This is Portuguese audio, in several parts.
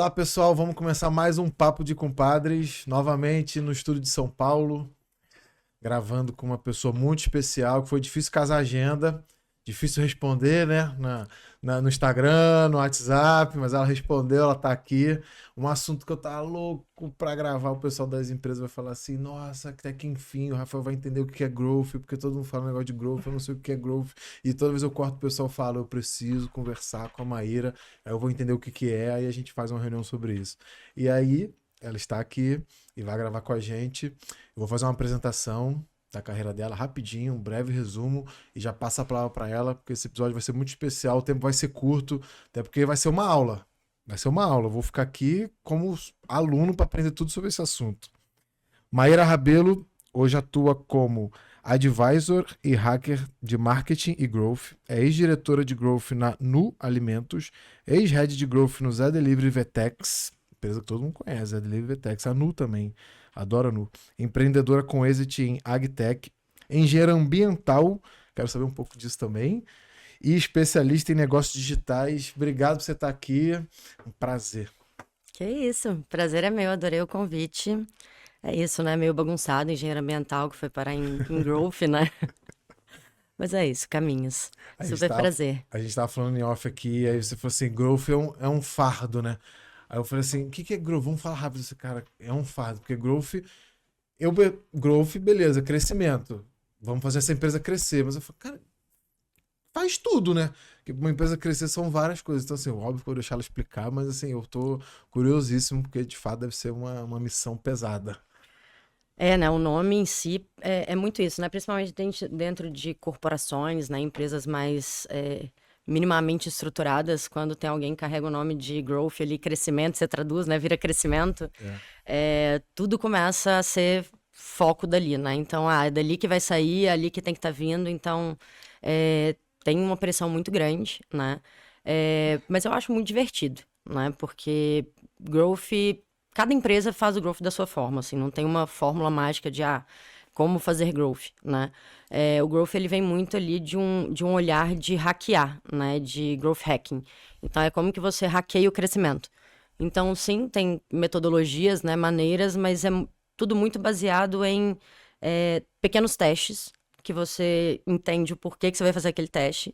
Olá, pessoal. Vamos começar mais um Papo de Compadres, novamente no estúdio de São Paulo, gravando com uma pessoa muito especial, que foi difícil casar a agenda, difícil responder, né? No Instagram, no WhatsApp, mas ela respondeu, ela tá aqui. Um assunto que eu tava louco pra gravar, o pessoal das empresas vai falar assim, nossa, até que enfim o Rafael vai entender o que é growth, porque todo mundo fala um negócio de growth, eu não sei o que é growth, e toda vez eu corto o pessoal fala, eu preciso conversar com a Maíra, aí eu vou entender o que é, aí a gente faz uma reunião sobre isso. E aí, ela está aqui e vai gravar com a gente. Eu vou fazer uma apresentação da carreira dela rapidinho, um breve resumo e já passa a palavra para ela, porque esse episódio vai ser muito especial, o tempo vai ser curto, até porque vai ser uma aula. Vai ser uma aula. Eu vou ficar aqui como aluno para aprender tudo sobre esse assunto. Maíra Rabelo hoje atua como advisor e hacker de marketing e growth, é ex-diretora de growth na Nu Alimentos, ex-head de growth no Zé Delivery Vetex, empresa que todo mundo conhece, Zé Delivery Vetex, a Nu também, adoro a Nu, empreendedora com êxito em agtech, engenheira ambiental, quero saber um pouco disso também, e especialista em negócios digitais. Obrigado por você estar aqui, um prazer. Que isso, prazer é meu, adorei o convite. É isso, né? Meio bagunçado, engenheiro ambiental que foi parar em growth, né? Mas é isso, caminhos. A gente Super tava, prazer. a gente tava falando em off aqui, aí você falou assim, growth é um fardo, né? Aí eu falei assim, o que é growth? Vamos falar rápido esse cara. É um fardo, porque growth, beleza, crescimento. Vamos fazer essa empresa crescer. Mas eu falei, cara, faz tudo, né? Porque uma empresa crescer são várias coisas. Então, assim, óbvio que eu vou deixar ela explicar, mas assim, eu tô curiosíssimo, porque de fato deve ser uma missão pesada. É, né? O nome em si é muito isso, né? Principalmente dentro de corporações, né? Empresas mais minimamente estruturadas, quando tem alguém que carrega o nome de growth ali, crescimento, você traduz, né? Vira crescimento. É. Tudo começa a ser foco dali, né? Então, é dali que vai sair, é ali que tem que estar vindo. Então, tem uma pressão muito grande, né? Mas eu acho muito divertido, né? Porque growth, cada empresa faz o growth da sua forma, assim, não tem uma fórmula mágica de, como fazer growth, né? O growth, ele vem muito ali de um olhar de hackear, né? De growth hacking. Então, é como que você hackeia o crescimento. Então, sim, tem metodologias, né, maneiras, mas é tudo muito baseado em pequenos testes, que você entende o porquê que você vai fazer aquele teste,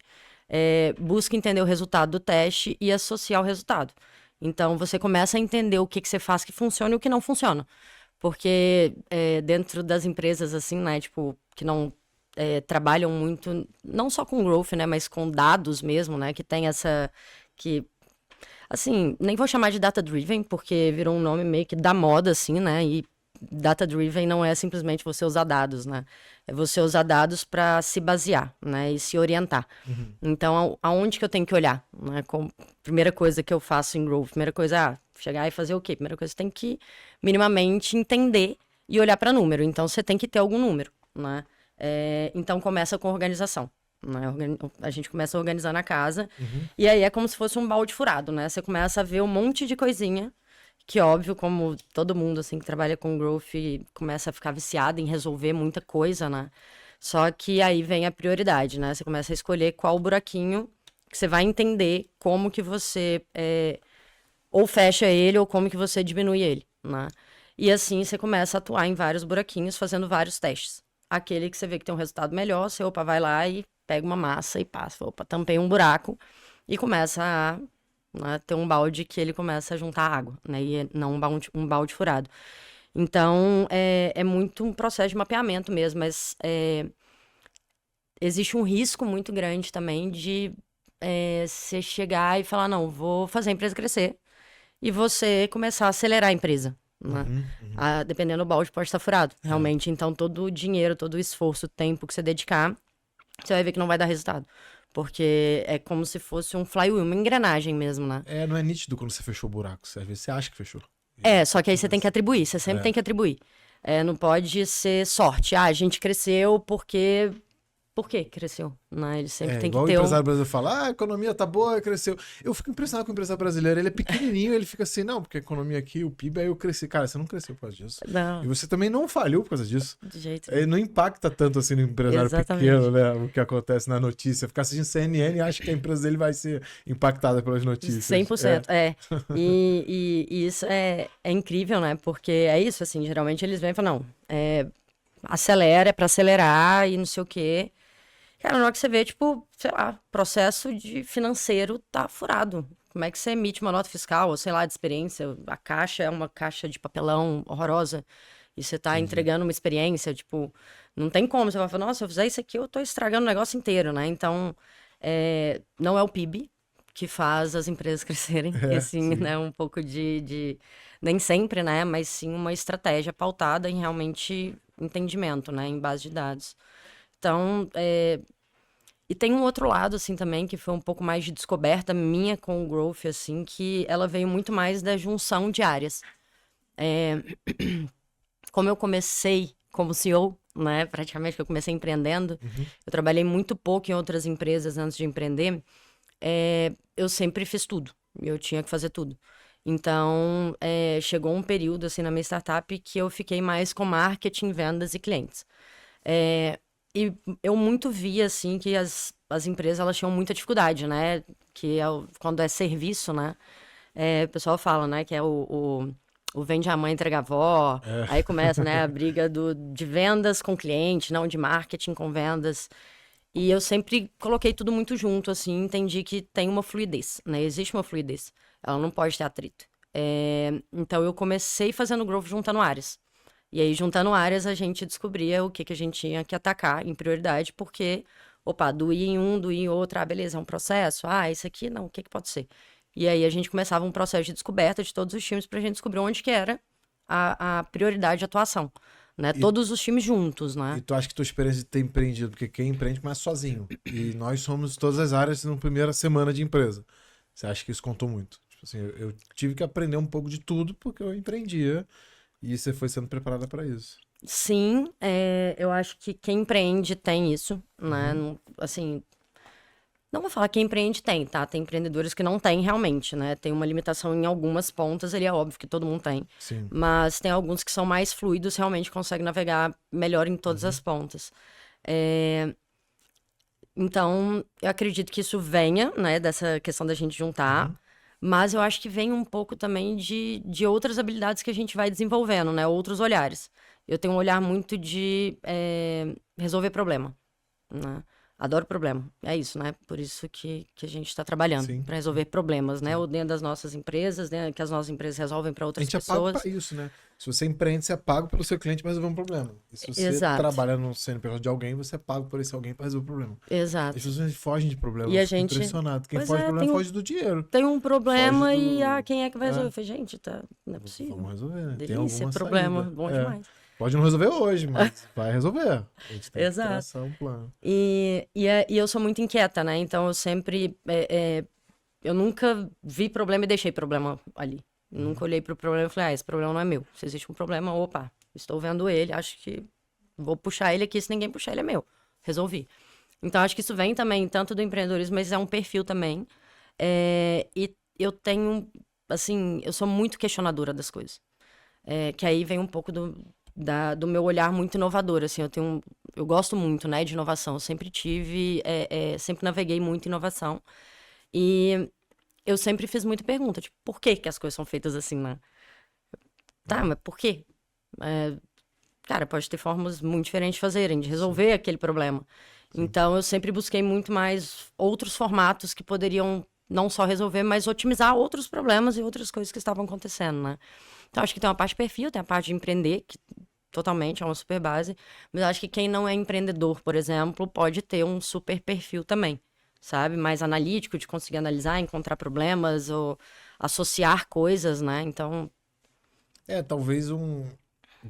busca entender o resultado do teste e associar o resultado. Então, você começa a entender o que você faz que funciona e o que não funciona. Porque dentro das empresas, assim, né, tipo, que não trabalham muito, não só com growth, né, mas com dados mesmo, né, que tem que assim, nem vou chamar de data-driven, porque virou um nome meio que da moda, assim, né? E data-driven não é simplesmente você usar dados, né? É você usar dados para se basear, né? E se orientar. Uhum. Então, aonde que eu tenho que olhar, né? Primeira coisa que eu faço em Growth, primeira coisa, chegar e fazer o quê? Primeira coisa, você tem que minimamente entender e olhar para número. Então, você tem que ter algum número, né? Então, começa com organização. Né? A gente começa a organizar na casa. Uhum. E aí é como se fosse um balde furado, né? Você começa a ver um monte de coisinha que, óbvio, como todo mundo, assim, que trabalha com growth, começa a ficar viciado em resolver muita coisa, né? Só que aí vem a prioridade, né? Você começa a escolher qual buraquinho que você vai entender como que você ou fecha ele ou como que você diminui ele, né? E assim você começa a atuar em vários buraquinhos, fazendo vários testes. Aquele que você vê que tem um resultado melhor, você, vai lá e pega uma massa e passa. Opa, tampei um buraco e começa a, né, ter um balde que ele começa a juntar água, né? E não um balde furado. Então, é muito um processo de mapeamento mesmo, mas existe um risco muito grande também de você chegar e falar, não, vou fazer a empresa crescer e você começar a acelerar a empresa, né? Uhum. Uhum. Dependendo do balde, pode estar furado, É. realmente. Então, todo o dinheiro, todo o esforço, o tempo que você dedicar, você vai ver que não vai dar resultado. Porque é como se fosse um flywheel, uma engrenagem mesmo, né? Não é nítido quando você fechou o buraco. Às vezes você acha que fechou. Só que aí você tem que atribuir, você sempre É. tem que atribuir. Não pode ser sorte. A gente cresceu por que cresceu, né? Ele sempre tem que igual o ter empresário brasileiro fala, a economia tá boa, cresceu. Eu fico impressionado com o empresário brasileiro, ele é pequenininho, ele fica assim, não, porque a economia aqui, o PIB, aí eu cresci. Cara, você não cresceu por causa disso. E Não, você também não falhou por causa disso. de jeito Ele não impacta tanto assim no empresário Exatamente. pequeno, né? O que acontece na notícia. Ficar assistindo CNN e acha que a empresa dele vai ser impactada pelas notícias. 100%, E isso é incrível, né? Porque é isso, assim, geralmente eles vêm e falam, não, acelera, é pra acelerar e não sei o quê. Cara, na hora que você vê, tipo, sei lá, processo de financeiro tá furado. Como é que você emite uma nota fiscal, ou sei lá, de experiência? A caixa é uma caixa de papelão horrorosa. E você tá entregando uma experiência, tipo, não tem como. Você vai falar, nossa, se eu fizer isso aqui, eu tô estragando o negócio inteiro, né? Então, não é o PIB que faz as empresas crescerem. E assim, sim. né, um pouco nem sempre, né? Mas sim uma estratégia pautada em realmente entendimento, né? Em base de dados. Então, e tem um outro lado, assim, também, que foi um pouco mais de descoberta minha com o Growth, assim, que ela veio muito mais da junção de áreas. Como eu comecei como CEO, né, praticamente que eu comecei empreendendo, eu trabalhei muito pouco em outras empresas antes de empreender, eu sempre fiz tudo, eu tinha que fazer tudo. Então, chegou um período, assim, na minha startup que eu fiquei mais com marketing, vendas e clientes. E eu muito via, assim, que as empresas, elas tinham muita dificuldade, né? Que quando é serviço, né? O pessoal fala, né? Que é o vende a mãe, entrega a avó. Aí começa, né? A briga de vendas com cliente, não de marketing com vendas. E eu sempre coloquei tudo muito junto, assim. Entendi que tem uma fluidez, né? Existe uma fluidez. Ela não pode ter atrito. Então, eu comecei fazendo growth juntando áreas. E aí, juntando áreas, a gente descobria o que a gente tinha que atacar em prioridade, porque, opa, doía em um, doía em outro, beleza, é um processo, isso aqui não, o que pode ser? E aí, a gente começava um processo de descoberta de todos os times pra gente descobrir onde que era a prioridade de atuação, né? E, Todos os times juntos, e né? tu acha que tua experiência de ter empreendido, porque quem empreende começa sozinho. E nós somos todas as áreas na primeira semana de empresa. Você acha que isso contou muito? Tipo assim, eu tive que aprender um pouco de tudo porque eu empreendia. E você foi sendo preparada para isso. Sim, eu acho que quem empreende tem isso, né? Assim, não vou falar que quem empreende tem, tá? Tem empreendedores que não têm realmente, né? Tem uma limitação em algumas pontas, ele é óbvio que todo mundo tem. Sim. Mas tem alguns que são mais fluidos, realmente conseguem navegar melhor em todas as pontas. Então, eu acredito que isso venha, né? Dessa questão da gente juntar. Mas eu acho que vem um pouco também de outras habilidades que a gente vai desenvolvendo, né? Outros olhares. Eu tenho um olhar muito de resolver problema, né? Adoro problema. É isso, né? Por isso que a gente está trabalhando, Sim. para resolver problemas, né? Sim. Ou dentro das nossas empresas, né? Que as nossas empresas resolvem para A outras gente é pago pessoas. para isso, né? Se você empreende, você é pago pelo seu cliente para resolver um problema. E se você Exato. trabalha no CNPJ de alguém, você é pago por esse alguém para resolver o problema. Exato. As pessoas fogem de problema. E Eu a fico gente... impressionado. Quem Pois foge de problema tem foge do dinheiro. Tem um problema Foge e do- quem é que vai resolver? É. Eu falei, gente, não é possível. Vamos resolver, né? Tem Delícia, alguma problema, saída. bom demais. Pode não resolver hoje, mas vai resolver. A gente tem que Exato. traçar um plano. E eu sou muito inquieta, né? Então eu sempre. Eu nunca vi problema e deixei problema ali. Nunca olhei pro problema e falei, esse problema não é meu. Se existe um problema, opa, estou vendo ele, acho que vou puxar ele aqui, se ninguém puxar, ele é meu. Resolvi. Então acho que isso vem também, tanto do empreendedorismo, mas é um perfil também. E eu tenho, assim, eu sou muito questionadora das coisas. Que aí vem um pouco do meu olhar muito inovador, assim, eu gosto muito, né, de inovação, eu sempre tive, sempre naveguei muito em inovação, e eu sempre fiz muita pergunta, tipo, por que que as coisas são feitas assim, né? Tá, mas por quê? Cara, pode ter formas muito diferentes de fazerem, de resolver aquele problema. Então, eu sempre busquei muito mais outros formatos que poderiam não só resolver, mas otimizar outros problemas e outras coisas que estavam acontecendo, né? Então, acho que tem uma parte de perfil, tem a parte de empreender, que totalmente é uma super base. Mas acho que quem não é empreendedor, por exemplo, pode ter um super perfil também, sabe? Mais analítico, de conseguir analisar, encontrar problemas ou associar coisas, né? Então,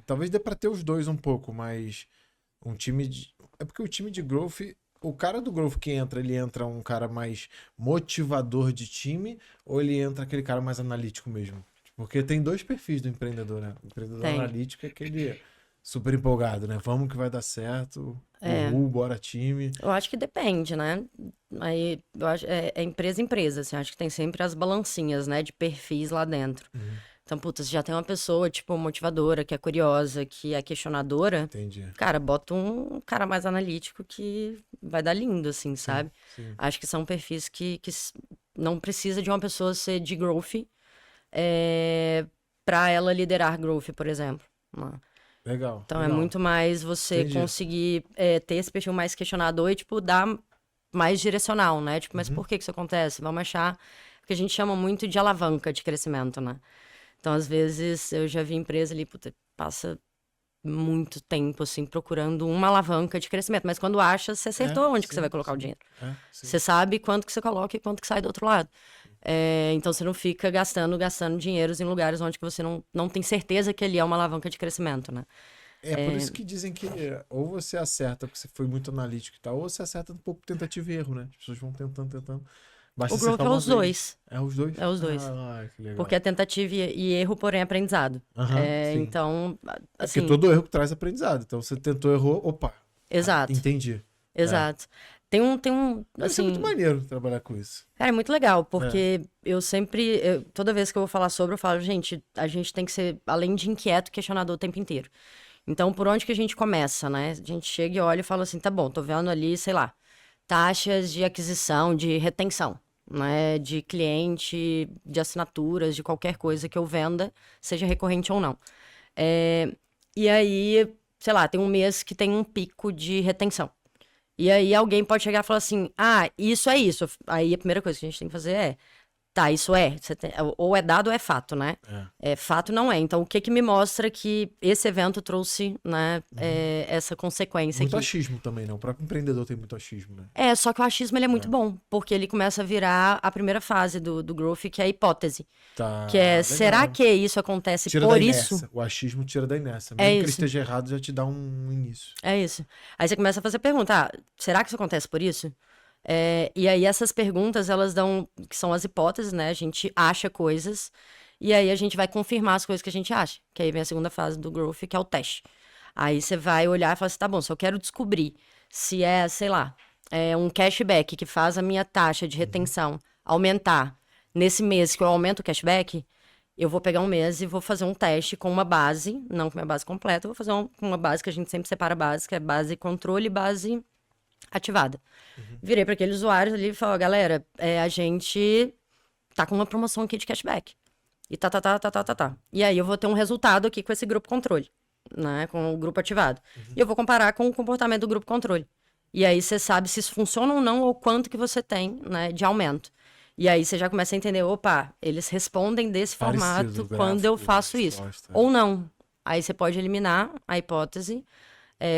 Talvez dê pra ter os dois um pouco, mas um time de. É porque o time de growth. O cara do growth que entra, ele entra um cara mais motivador de time ou ele entra aquele cara mais analítico mesmo? Porque tem dois perfis do empreendedor, né? O empreendedor Tem. analítico é aquele super empolgado, né? Vamos que vai dar certo. É. Uhul, bora time. Eu acho que depende, né? Aí, eu acho, é empresa em empresa, assim, acho que tem sempre as balancinhas, né, de perfis lá dentro. Então, putz, se já tem uma pessoa, tipo, motivadora, que é curiosa, que é questionadora, Entendi. cara, bota um cara mais analítico que vai dar lindo, assim, sabe? Sim. Acho que são perfis que não precisa de uma pessoa ser de growth para ela liderar growth, por exemplo, né? Legal, Então, é legal. muito mais você Entendi. conseguir ter esse perfil mais questionador e, tipo, dar mais direcional, né? Tipo, mas por que isso acontece? Vamos achar o que a gente chama muito de alavanca de crescimento, né? Então, às vezes, eu já vi empresa ali, puta, passa muito tempo, assim, procurando uma alavanca de crescimento. Mas quando acha, você acertou onde que você vai colocar o dinheiro. Sim. Você sabe quanto que você coloca e quanto que sai do outro lado. Então, você não fica gastando dinheiros em lugares onde que você não tem certeza que ali é uma alavanca de crescimento, né? É por isso que dizem que ou você acerta porque você foi muito analítico e tal, ou você acerta um pouco tentativa e erro, né? As pessoas vão tentando. Basta O growth acertar é uma os vez. dois. É os dois? É os dois. Ah, que legal. Porque é tentativa e erro, porém, é aprendizado. Aham, sim. Então, É porque assim... todo erro traz aprendizado. Então você tentou, errou, opa. Exato. Entendi. Exato. Tem um, Deve ser muito assim... maneiro trabalhar com isso. Cara, é muito legal, porque toda vez que eu vou falar sobre, eu falo, gente, a gente tem que ser, além de inquieto, questionador o tempo inteiro. Então, por onde que a gente começa, né? A gente chega e olha e fala assim, tá bom, tô vendo ali, sei lá, taxas de aquisição, de retenção, né? De cliente, de assinaturas, de qualquer coisa que eu venda, seja recorrente ou não. E aí, sei lá, tem um mês que tem um pico de retenção. E aí alguém pode chegar e falar assim, isso é isso. Aí a primeira coisa que a gente tem que fazer é, tá, isso é. Ou é dado ou é fato, né? Fato não é. Então, o que que me mostra que esse evento trouxe, né, essa consequência Muito aqui? achismo também, né? O próprio empreendedor tem muito achismo, né? Só que o achismo ele é muito bom, porque ele começa a virar a primeira fase do growth, que é a hipótese. Tá, Que é, legal. será que isso acontece Tira por da isso? inércia. O achismo tira da inércia. Mesmo que ele isso. esteja errado, já te dá um início. É isso. Aí você começa a fazer pergunta, será que isso acontece por isso? E aí essas perguntas, elas dão, que são as hipóteses, né? A gente acha coisas, e aí a gente vai confirmar as coisas que a gente acha. Que aí vem a segunda fase do growth, que é o teste. Aí você vai olhar e falar assim, tá bom, se eu quero descobrir se sei lá, um cashback que faz a minha taxa de retenção aumentar nesse mês que eu aumento o cashback, eu vou pegar um mês e vou fazer um teste com uma base, não com a minha base completa, eu vou fazer uma base que a gente sempre separa a base, que é base controle e base ativada. Virei para aqueles usuários ali e falei, galera, a gente tá com uma promoção aqui de cashback. E tá. E aí eu vou ter um resultado aqui com esse grupo controle, né? Com o grupo ativado. E eu vou comparar com o comportamento do grupo controle. E aí você sabe se isso funciona ou não, ou quanto que você tem, né, de aumento. E aí você já começa a entender, opa, eles respondem desse formato quando eu faço isso. Ou não. Aí você pode eliminar a hipótese,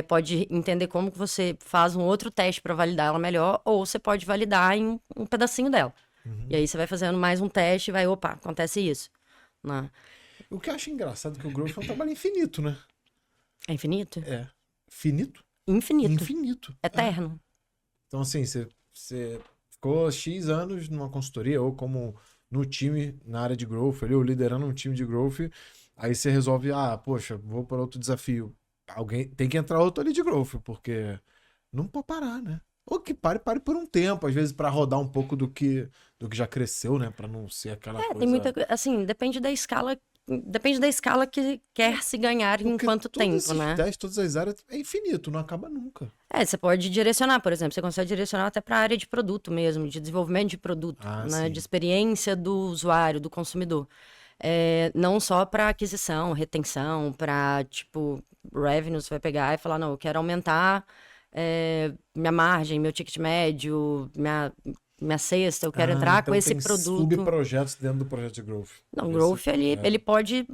pode entender como que você faz um outro teste para validar ela melhor, ou você pode validar em um pedacinho dela. E aí você vai fazendo mais um teste e vai, opa, acontece isso. Né? O que eu acho engraçado é que o growth é um trabalho infinito, né? É infinito? É. Finito? Infinito. Infinito. Eterno. Então, assim, você ficou X anos numa consultoria ou como no time, na área de growth, ali, ou liderando um time de growth, aí você resolve, poxa, vou para outro desafio. Alguém tem que entrar outro ali de growth, porque não pode parar, né? Ou que pare por um tempo, às vezes para rodar um pouco do que já cresceu, né? Para não ser aquela coisa... Tem muita coisa, assim, depende da escala que quer se ganhar em quanto tempo, né? Todas as áreas é infinito, não acaba nunca. Você pode direcionar, por exemplo, você consegue direcionar até para a área de produto mesmo, de desenvolvimento de produto, né? Sim. De experiência do usuário, do consumidor. Não só para aquisição, retenção, para, tipo, revenue, você vai pegar e falar, não, eu quero aumentar minha margem, meu ticket médio, minha cesta, eu quero entrar então com esse tem produto. subprojetos dentro do projeto de growth. Não, growth, ele pode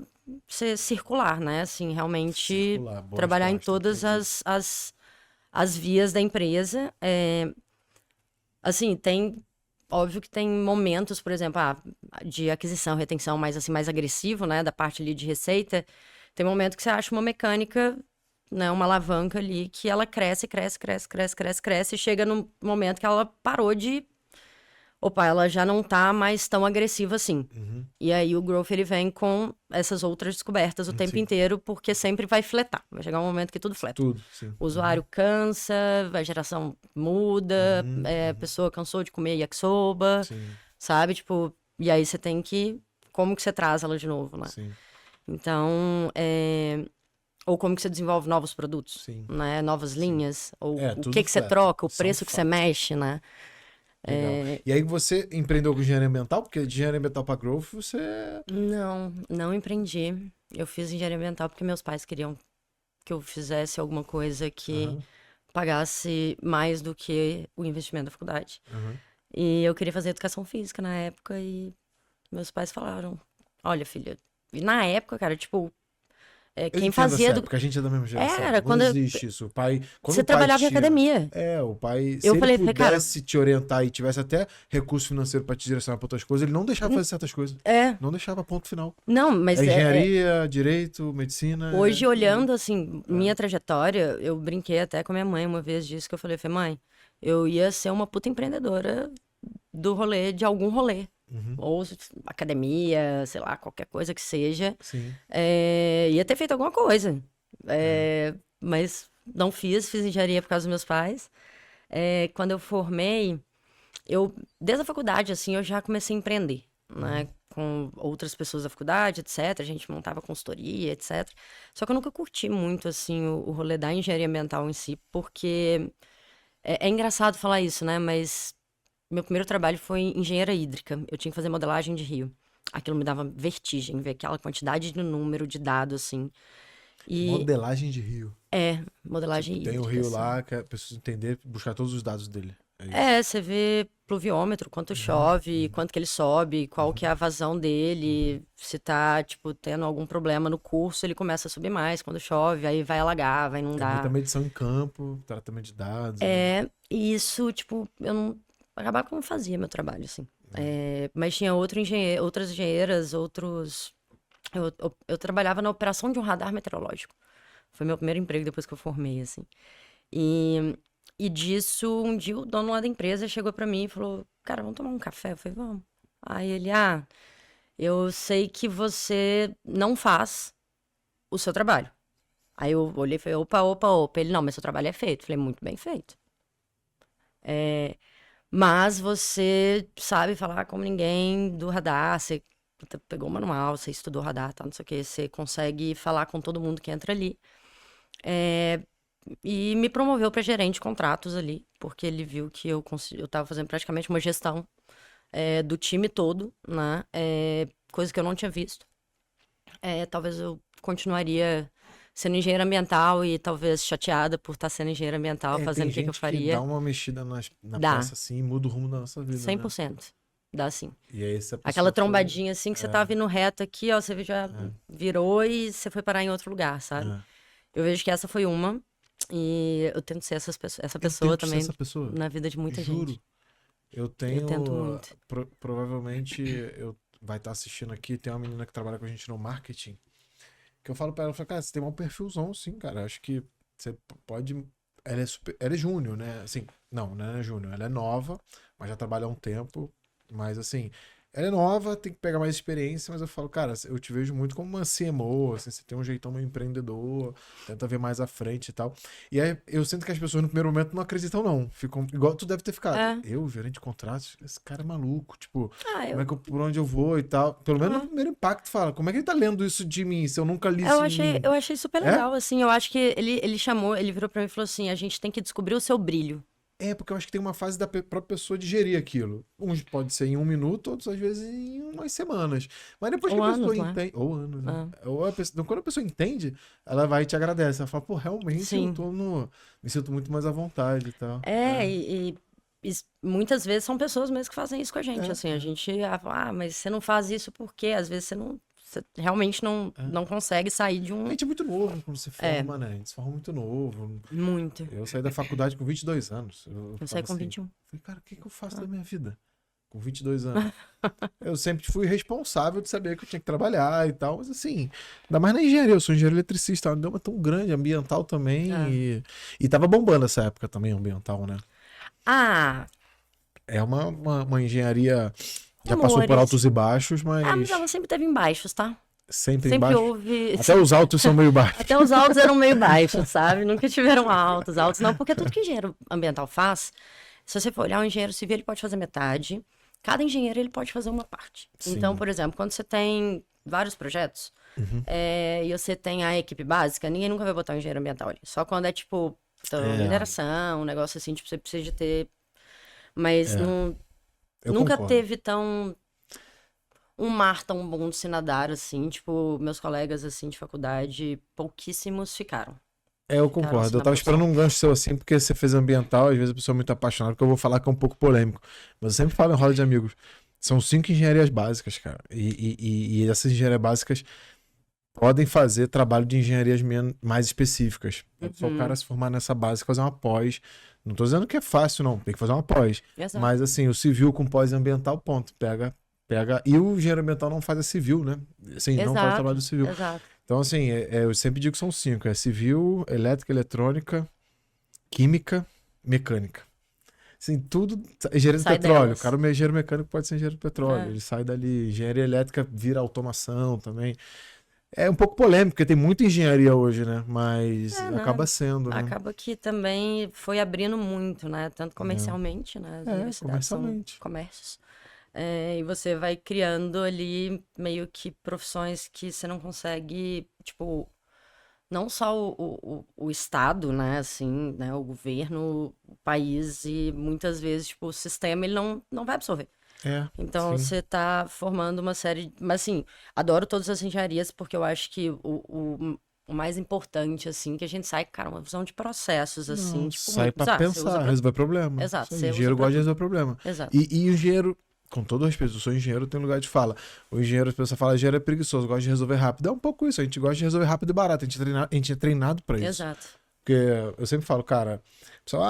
ser circular, né? Assim, realmente trabalhar em todas as vias da empresa. Assim, óbvio que tem momentos, por exemplo, de aquisição, retenção mais agressivo, né? Da parte ali de receita. Tem momento que você acha uma mecânica, né? Uma alavanca ali que ela cresce, e chega num momento que ela parou de... opa, ela já não tá mais tão agressiva assim. Uhum. E aí o growth, ele vem com essas outras descobertas o tempo Sim. inteiro, porque sempre vai fletar. Vai chegar um momento que tudo fleta. Tudo, sim. O usuário cansa, a geração muda, a pessoa cansou de comer yakisoba, Sim, sabe? Tipo, e aí você tem que... Como que você traz ela de novo, né? sim, Então, ou como que você desenvolve novos produtos, sim. né? Novas linhas, ou É, o tudo que que você fleta. troca, o Isso é um preço que você fato. mexe, né? Legal. E aí você empreendeu com engenharia ambiental? Porque de engenharia ambiental para growth, você... Não empreendi. Eu fiz engenharia ambiental porque meus pais queriam que eu fizesse alguma coisa que Aham, pagasse mais do que o investimento da faculdade. aham. E eu queria fazer educação física na época e meus pais falaram: Olha, filha. E na época, cara, tipo, Eu quem entendo fazia. essa época, a gente é da mesma geração. Era Não quando existe isso. O pai, quando você o pai trabalhava em tinha... academia. O pai, se Eu ele falei, cara, pudesse te orientar e tivesse até recurso financeiro para te direcionar para outras coisas, ele não deixava fazer certas coisas. Não deixava, ponto final. Não, mas Engenharia, direito, medicina. hoje, olhando, assim, minha trajetória, eu brinquei até com a minha mãe uma vez disso, que eu falei, mãe, eu ia ser uma puta empreendedora do rolê, de algum rolê. Ou academia, sei lá, qualquer coisa que seja. Sim. Ia ter feito alguma coisa. Mas não fiz engenharia por causa dos meus pais. Quando eu formei, desde a faculdade, assim, eu já comecei a empreender, né? Com outras pessoas da faculdade, etc. A gente montava consultoria, etc. Só que eu nunca curti muito, assim, o rolê da engenharia ambiental em si, porque é engraçado falar isso, né? Mas meu primeiro trabalho foi em engenheira hídrica. Eu tinha que fazer modelagem de rio. Aquilo me dava vertigem, ver aquela quantidade de número de dados, assim. Modelagem de rio. Modelagem Tipo, tem hídrica. o rio assim. lá, que é preciso entender, buscar todos os dados dele. Você vê pluviômetro, quanto chove, quanto que ele sobe, qual que é a vazão dele, se tá, tipo, tendo algum problema no curso, ele começa a subir mais quando chove, aí vai alagar, vai É inundar. muita medição em campo, tratamento de dados. E isso, tipo, eu não... Acabava que eu não fazia meu trabalho, assim. Mas tinha outras engenheiras, outros... Eu trabalhava na operação de um radar meteorológico. Foi meu primeiro emprego depois que eu formei, assim. E disso, um dia o dono lá da empresa chegou pra mim e falou, cara, vamos tomar um café? Eu falei, vamos. Aí ele, eu sei que você não faz o seu trabalho. Aí eu olhei e falei, opa. Ele, não, mas seu trabalho é feito. Eu falei, muito bem feito. Mas você sabe falar como ninguém do radar, você pegou o manual, você estudou radar, tá, não sei o que, você consegue falar com todo mundo que entra ali. E me promoveu para gerente de contratos ali, porque ele viu que eu tava fazendo praticamente uma gestão do time todo, né? Coisa que eu não tinha visto. Talvez eu continuaria sendo engenheira ambiental e talvez chateada por estar sendo engenheira ambiental, fazendo o que eu faria. Dá uma mexida na Dá. peça assim e muda o rumo da nossa vida. 100%. Né? Dá sim. E aí, se a pessoa Aquela trombadinha assim que você tá vindo reto aqui, ó, você já virou e você foi parar em outro lugar, sabe? Eu vejo que essa foi uma. E eu tento ser essa pessoa também essa pessoa. na vida de muita gente. Eu tenho. Eu tento muito. Provavelmente eu vai estar assistindo aqui. Tem uma menina que trabalha com a gente no marketing. Que eu falo pra ela, cara, você tem um perfilzão, sim, cara. Acho que você pode. Ela é júnior, né? Assim, não é júnior. Ela é nova, mas já trabalha há um tempo. Mas assim, ela é nova, tem que pegar mais experiência, mas eu falo, cara, eu te vejo muito como uma CMO, assim, você tem um jeitão meio empreendedor, tenta ver mais à frente e tal. E aí eu sinto que as pessoas no primeiro momento não acreditam, não. Ficam igual tu deve ter ficado. Eu, gerente de contratos, esse cara é maluco, tipo, por onde eu vou e tal. Pelo menos no primeiro impacto fala, como é que ele tá lendo isso de mim, se eu nunca li isso de mim? Eu achei super legal, assim, eu acho que ele virou pra mim e falou assim, a gente tem que descobrir o seu brilho. Porque eu acho que tem uma fase da própria pessoa digerir aquilo. Uns pode ser em 1 minuto, outros às vezes em umas semanas. Mas depois que a pessoa entende... Ou anos, né? Quando a pessoa entende, ela vai e te agradece. Ela fala, pô, realmente eu tô me sinto muito mais à vontade e tal. E muitas vezes são pessoas mesmo que fazem isso com a gente. Assim, a gente... mas você não faz isso porque às vezes você realmente não consegue sair de um... A gente é muito novo quando você forma, né? A gente se forma muito novo. Muito. Eu saí da faculdade com 22 anos. Eu saí com 21. Falei, cara, o que eu faço da minha vida? Com 22 anos. Eu sempre fui responsável de saber que eu tinha que trabalhar e tal. Mas assim, ainda mais na engenharia. Eu sou engenheiro eletricista. Não deu uma tão grande, ambiental também. E tava bombando essa época também, ambiental, né? É uma engenharia. Já passou por Amores. altos e baixos, Mas mas ela sempre teve em baixos, tá? sempre Sempre embaixo. houve. Até os altos são meio baixos. Até os altos eram meio baixos, sabe? Nunca tiveram altos, não, porque tudo que engenheiro ambiental faz, se você for olhar, o engenheiro civil ele pode fazer metade, cada engenheiro ele pode fazer uma parte. Então, Sim. por exemplo, quando você tem vários projetos e você tem a equipe básica, ninguém nunca vai botar um engenheiro ambiental ali. Só quando é tipo mineração, um negócio assim, tipo, você precisa de ter. Mas Eu nunca concordo. teve um mar tão bom de se nadar, assim, tipo, meus colegas, assim, de faculdade, pouquíssimos ficaram. Eu Ficaram, assim, concordo. Eu na tava esperando profissão. um gancho seu assim, porque você fez ambiental, às vezes a pessoa é muito apaixonada, porque eu vou falar que é um pouco polêmico. Mas eu sempre falo em roda de amigos. São 5 engenharias básicas, cara. E essas engenharias básicas podem fazer trabalho de engenharias mais específicas. É só o cara se formar nessa base e fazer uma pós. Não tô dizendo que é fácil, não. Tem que fazer uma pós. Exato. Mas assim, o civil com pós-ambiental, ponto. Pega. E o engenheiro ambiental não faz a civil, né? Assim, não faz o trabalho do civil. Exato. Então, assim, eu sempre digo que são 5. É civil, elétrica, eletrônica, química, mecânica. Assim, tudo. Engenheiro de Sai petróleo. delas. Cara, o engenheiro mecânico pode ser engenheiro de petróleo. É. Ele sai dali. Engenharia elétrica vira automação também. É um pouco polêmico, porque tem muita engenharia hoje, né? Mas Né? acaba sendo, né? Acaba que também foi abrindo muito, né? Tanto comercialmente, né? As universidades são Comercialmente. comércios. E você vai criando ali meio que profissões que você não consegue, tipo, não só o Estado, né, assim, né, o governo, o país e muitas vezes, tipo, o sistema, ele não vai absorver. Então, Sim. você tá formando uma série. Mas, assim, adoro todas as engenharias, porque eu acho que o mais importante, assim, que a gente sai, cara, uma visão de processos, assim, Não, tipo, sai muito pra bizarro. Você usa pensar, pra. resolver problema. Exato, Isso aí, você usa engenheiro pra gosta de tudo. resolver problema. Exato. E o engenheiro, com todo respeito, eu sou engenheiro, tem lugar de fala. O engenheiro, as pessoas falam, engenheiro é preguiçoso, gosta de resolver rápido. É um pouco isso, a gente gosta de resolver rápido e barato, a gente é treinado pra isso. Exato. Porque eu sempre falo, cara,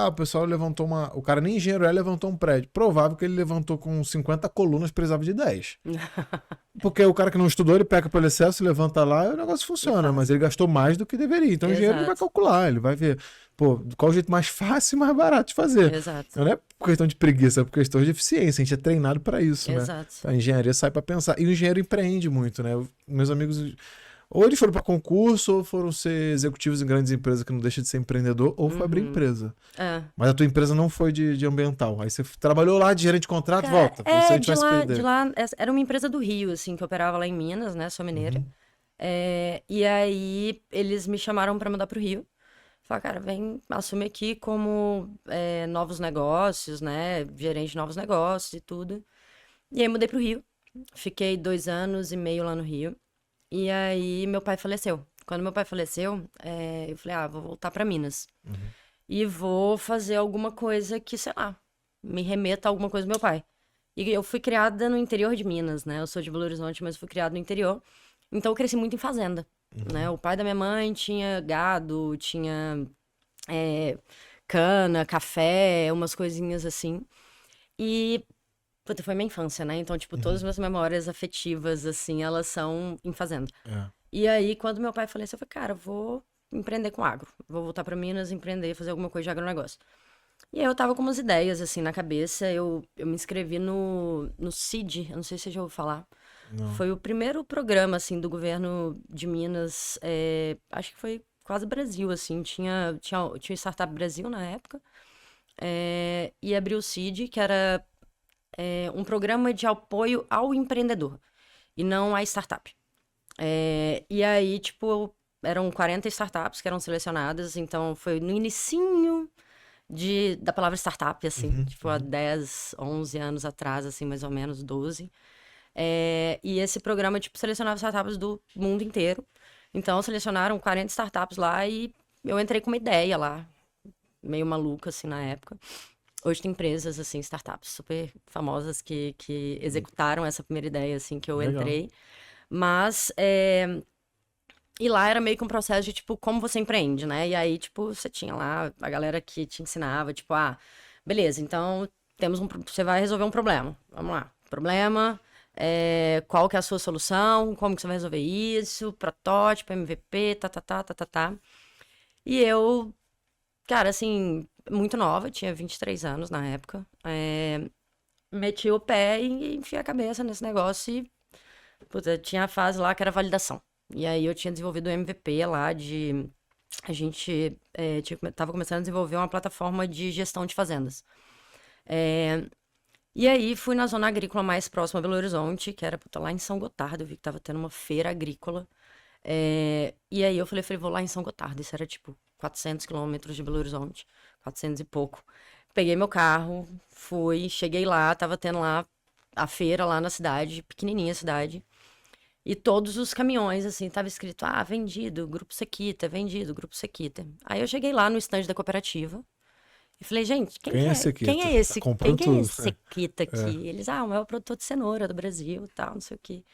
o pessoal levantou uma. O cara nem engenheiro levantou um prédio. Provável que ele levantou com 50 colunas, precisava de 10. Porque o cara que não estudou, ele peca pelo excesso, levanta lá e o negócio E funciona, mas faz. ele gastou mais do que deveria. Então o engenheiro ele vai Exato. calcular, ele vai ver, pô, qual o jeito mais fácil e mais barato de fazer. Exato. Não é por questão de preguiça, é por questão de eficiência. A gente é treinado pra isso, né? Exato. A engenharia sai pra pensar. E o engenheiro empreende muito, né? Meus amigos, ou eles foram pra concurso, ou foram ser executivos em grandes empresas que não deixa de ser empreendedor, ou foi abrir empresa. É. Mas a tua empresa não foi de ambiental. Aí você trabalhou lá de gerente de contrato, Cara, volta. Você a gente de vai se lá, perder. era uma empresa do Rio, assim, que operava lá em Minas, né? Sou mineira. Uhum. E aí eles me chamaram pra mudar pro Rio. Falaram, cara, vem, assume aqui como novos negócios, né? Gerente de novos negócios e tudo. E aí mudei pro Rio. Fiquei 2 anos e meio lá no Rio. E aí meu pai faleceu. Quando meu pai faleceu, eu falei, vou voltar pra Minas. E vou fazer alguma coisa que, sei lá, me remeta a alguma coisa do meu pai. E eu fui criada no interior de Minas, né? Eu sou de Belo Horizonte, mas fui criada no interior. Então eu cresci muito em fazenda, né? O pai da minha mãe tinha gado, tinha é, cana, café, umas coisinhas assim. E, puta, foi minha infância, né? Então, tipo, todas as minhas memórias afetivas, assim, elas são em fazenda. É. E aí, quando meu pai faleceu, eu falei, cara, eu vou empreender com agro. Vou voltar pra Minas, empreender, fazer alguma coisa de agronegócio. E aí eu tava com umas ideias, assim, na cabeça. Eu me inscrevi no CID, eu não sei se você já ouviu falar. Não. Foi o primeiro programa, assim, do governo de Minas. Acho que foi quase Brasil, assim. Tinha o Startup Brasil na época. E abriu o CID, que era um programa de apoio ao empreendedor. E não à startup. E aí, tipo, eram 40 startups que eram selecionadas. Então, foi no inicinho da palavra startup, assim. Tipo, há 10, 11 anos atrás, assim, mais ou menos, 12. E esse programa, tipo, selecionava startups do mundo inteiro. Então, selecionaram 40 startups lá e eu entrei com uma ideia lá, meio maluca, assim, na época. Hoje tem empresas, assim, startups super famosas que executaram essa primeira ideia, assim, que eu Legal. entrei. Mas, e lá era meio que um processo de, tipo, como você empreende, né? E aí, tipo, você tinha lá a galera que te ensinava, tipo, beleza, então você vai resolver um problema. Vamos lá. Problema, qual que é a sua solução, como que você vai resolver isso, protótipo, MVP, tá. E eu, cara, assim, muito nova, tinha 23 anos na época. meti o pé e enfiei a cabeça nesse negócio e, puta, tinha a fase lá que era validação. E aí eu tinha desenvolvido o MVP lá de... A gente tava começando a desenvolver uma plataforma de gestão de fazendas. É, e aí fui na zona agrícola mais próxima a Belo Horizonte, que era, puta, lá em São Gotardo. Eu vi que tava tendo uma feira agrícola. E aí eu falei, vou lá em São Gotardo. Isso era tipo 400 quilômetros de Belo Horizonte, 400 e pouco. Peguei meu carro, fui, cheguei lá, tava tendo lá a feira lá na cidade, pequenininha a cidade. E todos os caminhões, assim, tava escrito, vendido, Grupo Sequita, vendido, Grupo Sequita. Aí eu cheguei lá no estande da cooperativa e falei, gente, Quem é esse quem aqui? é Tá esse? comprando Quem é tudo. esse Sequita aqui? Eles, o maior produtor de cenoura do Brasil e tal, não sei o quê.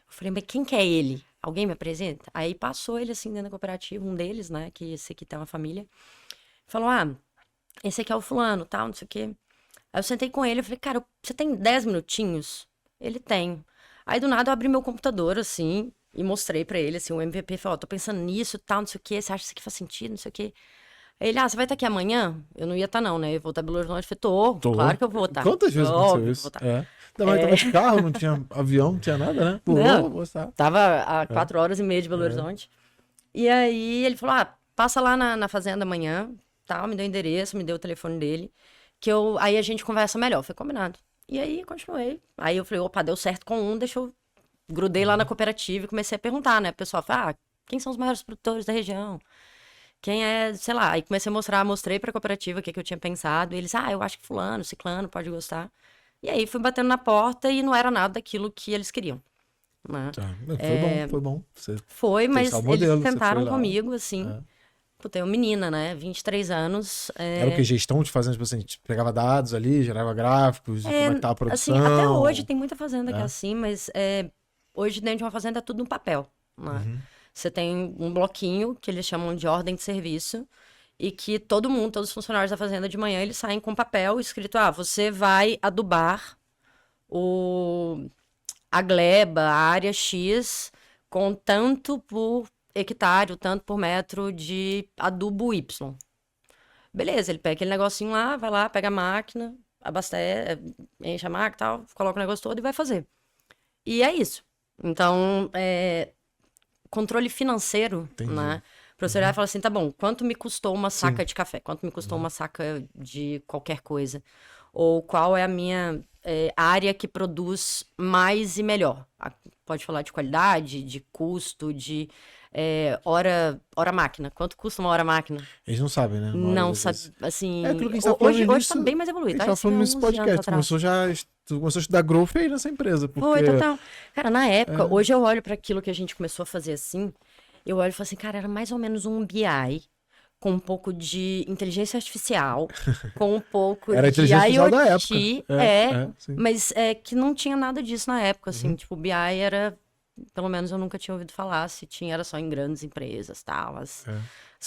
Eu falei, mas quem que é ele? Alguém me apresenta? Aí passou ele, assim, dentro da cooperativa, um deles, né, que esse aqui tem uma família, falou, esse aqui é o fulano, tal, não sei o quê. Aí eu sentei com ele, eu falei, cara, você tem 10 minutinhos? Ele tem. Aí do nada eu abri meu computador, assim, e mostrei pra ele, assim, o MVP, falou, tô pensando nisso, tal, não sei o quê, você acha que isso aqui faz sentido, não sei o quê. Aí ele, você vai estar aqui amanhã? Eu não ia estar não, né? Eu ia voltar a Belo Horizonte. Eu falei, claro que eu vou estar. Quantas vezes aconteceu Óbvio que eu vou isso? estar. É. Tava de carro, não tinha avião, não tinha nada, né? Não, Vou estar. tava a 4 horas e meia de Belo Horizonte. E aí ele falou, passa lá na fazenda amanhã, tal, me deu o endereço, me deu o telefone dele, aí a gente conversa melhor. Foi combinado. E aí continuei. Aí eu falei, opa, deu certo com um, deixa eu... Grudei lá na cooperativa e comecei a perguntar, né? O pessoal falou, quem são os maiores produtores da região? Quem é, sei lá, aí comecei a mostrei pra cooperativa o que eu tinha pensado, e eles, eu acho que fulano, ciclano pode gostar. E aí fui batendo na porta e não era nada daquilo que eles queriam, né? Tá. Foi bom, foi bom. Você Foi, mas testar o eles modelo, você foi sentaram lá. comigo, assim, É. puta, eu menina, né, 23 anos, Era o que? Gestão de fazenda, tipo assim, pegava dados ali, gerava gráficos, de como é que tava a assim, até hoje produção. tem muita fazenda que é É. assim, mas hoje dentro de uma fazenda é tudo no papel, né? Você tem um bloquinho que eles chamam de ordem de serviço e que todo mundo, todos os funcionários da fazenda de manhã, eles saem com papel escrito, você vai adubar a gleba, a área X, com tanto por hectare, tanto por metro de adubo Y. Beleza, ele pega aquele negocinho lá, vai lá, pega a máquina, abastece, enche a máquina e tal, coloca o negócio todo e vai fazer. E é isso. Então, controle financeiro, Entendi. né? O professor vai falar assim, tá bom, quanto me custou uma saca Sim. de café? Quanto me custou uma saca de qualquer coisa? Ou qual é a minha área que produz mais e melhor? Pode falar de qualidade, de custo, de hora máquina. Quanto custa uma hora máquina? Eles não sabem, né? Na hora, Não às sabe, vezes. assim... É aquilo que a gente tá falando Hoje tá nisso. bem mais A evoluído, gente tá? tava Isso é falando uns nesse anos podcast. atrás. Tu começou a estudar growth aí nessa empresa, porque... Foi, total. Cara, na época, hoje eu olho para aquilo que a gente começou a fazer assim, eu olho e falo assim, cara, era mais ou menos um BI, com um pouco de inteligência artificial, com um pouco Era a de inteligência artificial da época. IoT, Sim. mas que não tinha nada disso na época, assim, tipo, BI era, pelo menos eu nunca tinha ouvido falar, se tinha era só em grandes empresas, tal, as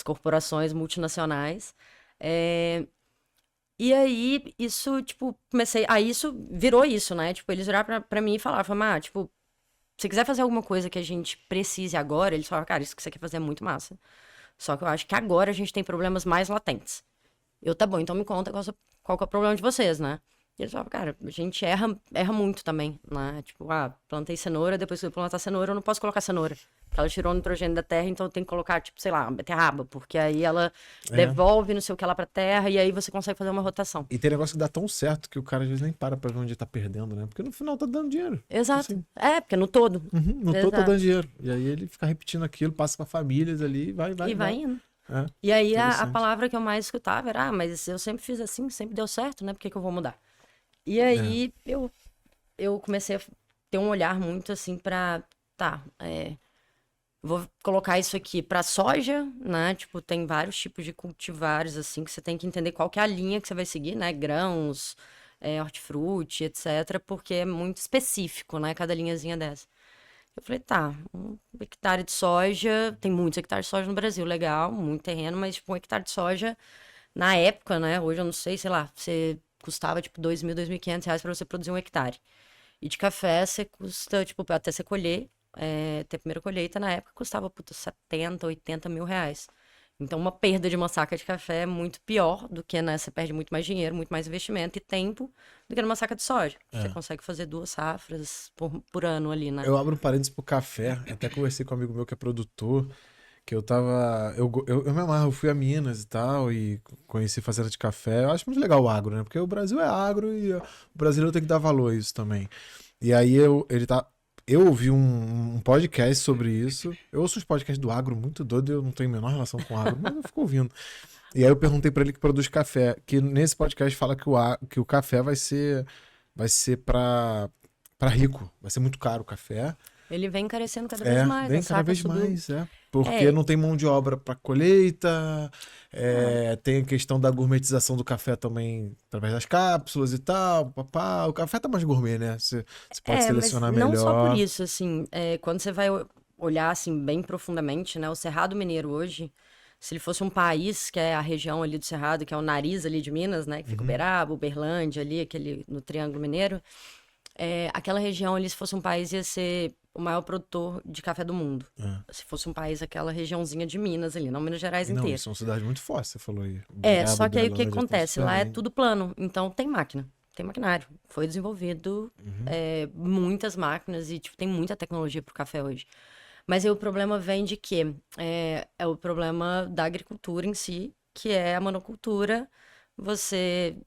corporações multinacionais. E aí, isso, tipo, aí isso virou isso, né? Tipo, eles viraram pra mim e falaram, tipo, se quiser fazer alguma coisa que a gente precise agora, eles falaram, cara, isso que você quer fazer é muito massa. Só que eu acho que agora a gente tem problemas mais latentes. Tá bom, então me conta qual que é o problema de vocês, né? E eles falaram, cara, a gente erra muito também, né? Tipo, plantei cenoura, depois que eu plantar cenoura, eu não posso colocar cenoura. Porque ela tirou o nitrogênio da terra, então eu tenho que colocar, tipo, sei lá, uma beterraba, porque aí ela devolve não sei o que lá pra terra, e aí você consegue fazer uma rotação. E tem negócio que dá tão certo que o cara às vezes nem para pra ver onde tá perdendo, né? Porque no final tá dando dinheiro. Exato. Assim, Porque no todo. no todo tá dando dinheiro. E aí ele fica repetindo aquilo, passa pra famílias ali, vai. E vai indo. É, E aí a interessante. palavra que eu mais escutava era, mas eu sempre fiz assim, sempre deu certo, né? Por que eu vou mudar? E aí eu comecei a ter um olhar muito assim pra, vou colocar isso aqui pra soja, né? Tipo, tem vários tipos de cultivares, assim, que você tem que entender qual que é a linha que você vai seguir, né? Grãos, hortifruti, etc. Porque é muito específico, né? Cada linhazinha dessa. Eu falei, um hectare de soja, tem muitos hectares de soja no Brasil, legal, muito terreno, mas tipo, um hectare de soja, na época, né? Hoje eu não sei, sei lá, você custava tipo 2.000, 2.500 reais pra você produzir um hectare. E de café você custa, tipo, até você colher, ter a primeira colheita, na época custava, 70, 80 mil reais. Então, uma perda de uma saca de café é muito pior do que, né? Você perde muito mais dinheiro, muito mais investimento e tempo do que numa saca de soja. Você consegue fazer 2 safras por ano ali, né? Eu abro um parênteses pro café. Até conversei com um amigo meu que é produtor, que eu tava. Eu me amarro, eu fui a Minas e tal, e conheci fazenda de café. Eu acho muito legal o agro, né? Porque o Brasil é agro e o brasileiro tem que dar valor a isso também. E aí eu ouvi um podcast sobre isso. Eu ouço uns podcasts do agro muito doido, eu não tenho a menor relação com agro, mas eu fico ouvindo. E aí eu perguntei pra ele que produz café, que nesse podcast fala que o café vai ser pra rico, vai ser muito caro o café. Ele vem encarecendo cada vez mais, Vem a cada saca vez subiu. mais, porque não tem mão de obra para colheita, tem a questão da gourmetização do café também, através das cápsulas e tal, papá. O café tá mais gourmet, né? Você pode Mas selecionar não só por melhor. isso, assim, quando você vai olhar, assim, bem profundamente, né, o Cerrado Mineiro hoje, se ele fosse um país, que é a região ali do Cerrado, que é o nariz ali de Minas, né, que fica Uberaba, Uberlândia ali, aquele no Triângulo Mineiro, aquela região ali, se fosse um país, ia ser o maior produtor de café do mundo. Se fosse um país, aquela regiãozinha de Minas ali, não Minas Gerais Não, inteira. são cidades muito fortes, você falou aí. Só que aí o que Uberlândia, acontece? super Lá é bem. tudo plano, então tem máquina, tem maquinário. Foi desenvolvido muitas máquinas e tipo, tem muita tecnologia pro café hoje. Mas aí o problema vem de quê? É o problema da agricultura em si, que é a monocultura. Você,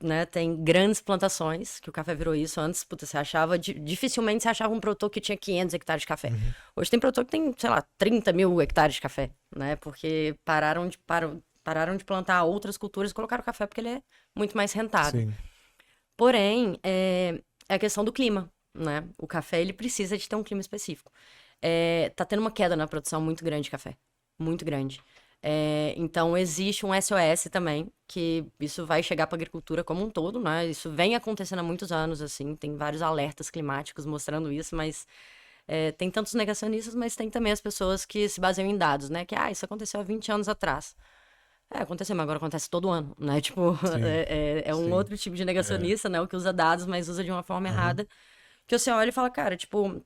né, tem grandes plantações, que o café virou isso. Antes, puta, você achava, dificilmente você achava um produtor que tinha 500 hectares de café. Hoje tem produtor que tem, sei lá, 30 mil hectares de café, né? Porque pararam de plantar outras culturas e colocaram o café porque ele é muito mais rentável. Sim. Porém, é a questão do clima, né? O café, ele precisa de ter um clima específico. Tá tendo uma queda na produção muito grande de café. Muito grande. Então, existe um SOS também, que isso vai chegar para a agricultura como um todo, né? Isso vem acontecendo há muitos anos, assim. Tem vários alertas climáticos mostrando isso, mas tem tantos negacionistas, mas tem também as pessoas que se baseiam em dados, né? Que, isso aconteceu há 20 anos atrás. Aconteceu, mas agora acontece todo ano, né? Tipo, é um sim. outro tipo de negacionista, né? O que usa dados, mas usa de uma forma errada. Que você olha e fala, cara, tipo...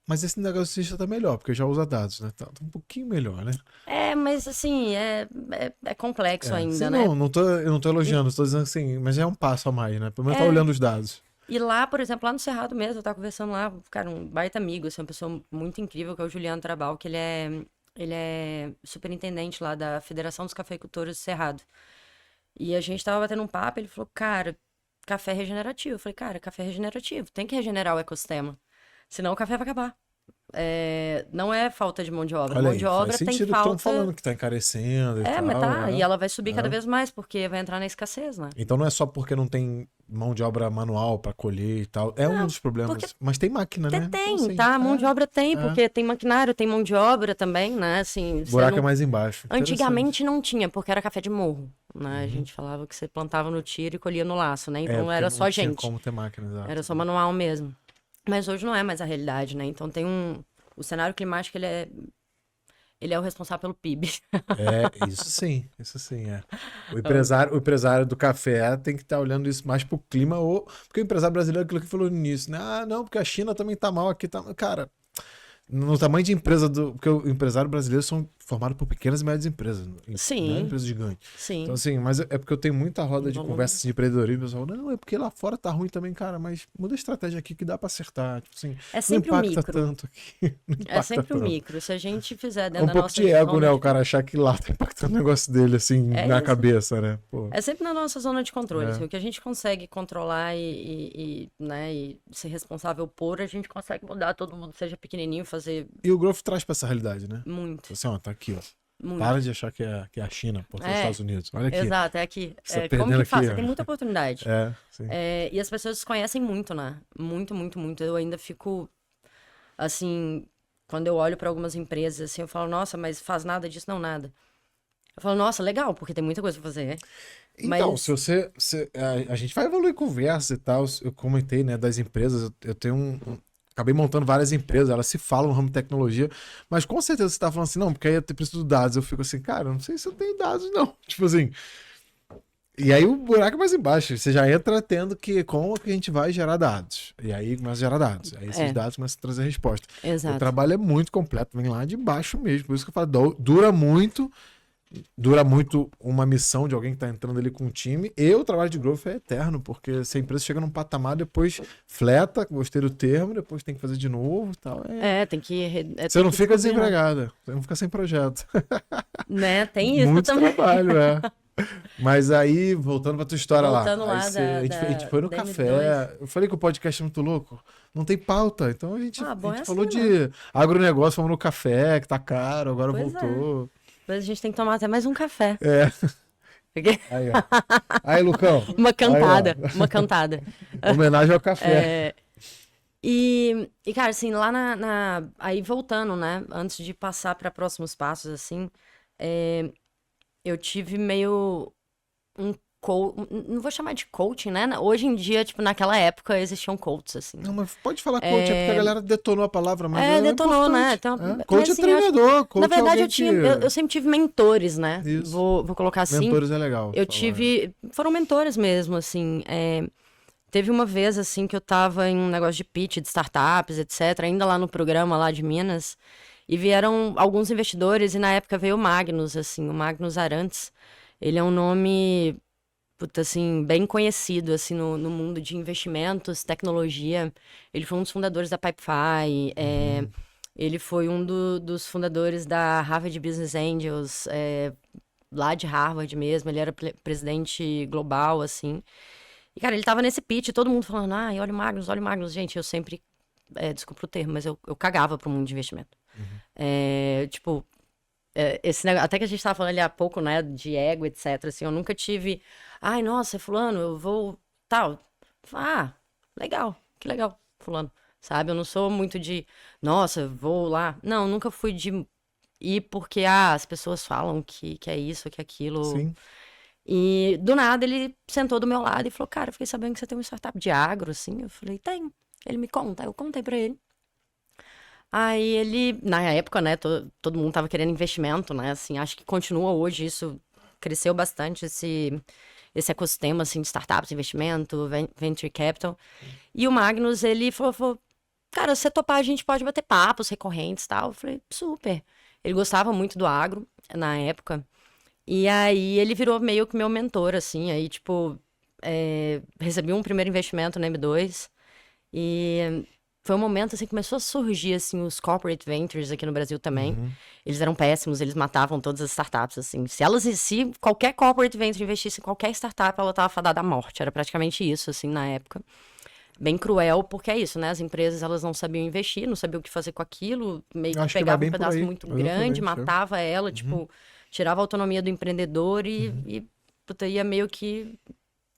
Mas esse negocista tá melhor, porque já usa dados, né? Tá um pouquinho melhor, né? mas assim, é complexo ainda, Sim, né? eu não tô elogiando, tô dizendo assim, mas é um passo a mais, né? Pelo menos tá olhando os dados. E lá, por exemplo, lá no Cerrado mesmo, eu tava conversando lá, cara, um baita amigo, assim, uma pessoa muito incrível, que é o Juliano Trabal, que ele é superintendente lá da Federação dos Cafeicultores do Cerrado. E a gente tava batendo um papo, ele falou, cara, café regenerativo. Eu falei, cara, café regenerativo, tem que regenerar o ecossistema, senão o café vai acabar. Não é falta de mão de obra. Olha Mão aí, de faz obra tem sentido que estão falta. falando que tá encarecendo e Mas tal. tá. E ela vai subir cada É. vez mais, porque vai entrar na escassez, né? Então não é só porque não tem mão de obra manual pra colher e tal. É um dos problemas. porque Mas tem máquina, né? Tem, Então, assim, tá? Mão de obra tem, porque tem maquinário, tem mão de obra também, né? Assim, O você buraco não... é mais embaixo. Antigamente não tinha, porque era café de morro, né? A gente falava que você plantava no tiro e colhia no laço, né? Então porque era não só tinha gente. como ter máquina, exato. Era só manual mesmo. Mas hoje não é mais a realidade, né? Então tem o cenário climático, ele é o responsável pelo PIB. Isso sim, é. O empresário do café tem que estar olhando isso mais pro clima, ou porque o empresário brasileiro é aquilo que falou no início, né? Ah, não, porque a China também tá mal aqui, tá. Cara, no tamanho de empresa porque o empresário brasileiro são formados por pequenas e médias empresas, Sim. não é empresa gigante. Sim. Então, assim, mas é porque eu tenho muita roda de Vamos- conversa assim, de empreendedorismo, o pessoal, não, é porque lá fora tá ruim também, cara, mas muda a estratégia aqui que dá pra acertar. Tipo assim, É não sempre o impacta micro. tanto aqui. Não É impacta sempre o tanto. micro. Se a gente fizer É dentro um da pouco nossa de ego, zona né? O de- cara achar que lá tá impactando o negócio dele, assim, na isso. cabeça, né? Pô. É sempre na nossa zona de controle. É. Assim, o que a gente consegue controlar né, e ser responsável por, a gente consegue mudar. Todo mundo seja pequenininho, fazer E o Growth traz pra essa realidade, né? muito, Assim, ó, tá aqui, ó. muito. Para de achar que é a China, por os Estados Unidos. Olha aqui. Exato, é aqui. Você tá Como perdendo que faz? aqui, Você ó. tem muita oportunidade. Sim. E as pessoas conhecem muito, né? Muito, muito, muito. Eu ainda fico, assim, quando eu olho para algumas empresas, assim, eu falo, nossa, mas faz nada disso? Não, nada. Eu falo, nossa, legal, porque tem muita coisa pra fazer. Então, Mas- se você. A gente vai evoluir conversa e tal. Eu comentei, né, das empresas. Eu tenho acabei montando várias empresas, elas se falam no ramo de tecnologia, mas com certeza você tá falando assim, não, porque aí eu preciso de dados. Eu fico assim, cara, eu não sei se eu tenho dados, não. Tipo assim, E aí o buraco é mais embaixo. Você já entra tendo que como que a gente vai gerar dados. E aí começa a gerar dados. Aí esses dados começam a trazer resposta. Exato. O trabalho é muito completo, vem lá de baixo mesmo. Por isso que eu falo, dura muito uma missão de alguém que está entrando ali com um time. E o trabalho de growth é eterno, porque se a empresa chega num patamar, depois fleta, gostei do termo, depois tem que fazer de novo e tal. Tem que... Você não fica desempregada, você não fica sem projeto. Né, tem isso Muito também. trabalho, Mas aí, voltando pra tua história Voltando lá. lá A gente foi no da café. M2. Eu falei que o podcast é muito louco. Não tem pauta. Então a gente Bom, é falou assim, de agronegócio, fomos no café, que tá caro, agora Pois voltou. Mas a gente tem que tomar até mais um café. Aí, ó. Aí, Lucão. Uma cantada. Aí, uma cantada. Homenagem ao café. E, cara, assim, lá aí voltando, né? Antes de passar para próximos passos, assim, eu tive meio não vou chamar de coaching, né? Hoje em dia, tipo, naquela época existiam coaches, assim. Não, mas pode falar coach, é porque a galera detonou a palavra, mas detonou, né? Então, Então, coach mas, é assim, treinador, coach na verdade, é eu sempre tive mentores, né? Isso. Vou colocar assim. Mentores é legal. Foram mentores mesmo, assim. Teve uma vez, assim, que eu tava em um negócio de pitch de startups, etc., ainda lá no programa lá de Minas, e vieram alguns investidores, e na época veio o Magnus, assim, o Magnus Arantes. Ele é um nome, assim, bem conhecido, assim, no mundo de investimentos, tecnologia. Ele foi um dos fundadores da Pipefy, ele foi um dos fundadores da Harvard Business Angels, lá de Harvard mesmo, ele era presidente global, assim. E, cara, ele tava nesse pitch, todo mundo falando, olha o Magnus, olha o Magnus. Gente, eu sempre, desculpa o termo, mas eu cagava pro mundo de investimento. Esse negócio, até que a gente tava falando ali há pouco, né, de ego, etc, assim, eu nunca tive, nossa, fulano, eu vou, tal. Legal, que legal, fulano, sabe? Eu não sou muito de, nossa, vou lá. Não, nunca fui de ir porque, as pessoas falam que é isso, que é aquilo. Sim. E do nada ele sentou do meu lado e falou, cara, eu fiquei sabendo que você tem uma startup de agro, assim. Eu falei, tem. Ele me conta. Eu contei pra ele. Aí ele, na época, né, todo mundo tava querendo investimento, né, assim, acho que continua hoje, isso cresceu bastante, esse ecossistema, assim, de startups, investimento, venture capital. E o Magnus, ele falou, cara, se você topar, a gente pode bater papos recorrentes e tal. Eu falei, super. Ele gostava muito do agro, na época. E aí ele virou meio que meu mentor, assim, aí, tipo, recebi um primeiro investimento na M2 e foi um momento, assim, que começou a surgir, assim, os corporate ventures aqui no Brasil também. Eles eram péssimos, eles matavam todas as startups, assim. Se qualquer corporate venture investisse em qualquer startup, ela tava fadada à morte, era praticamente isso, assim, na época. Bem cruel, porque é isso, né? As empresas, elas não sabiam investir, não sabiam o que fazer com aquilo, meio que pegava um pedaço muito grande, matava ela, tipo... Tirava a autonomia do empreendedor e ia meio que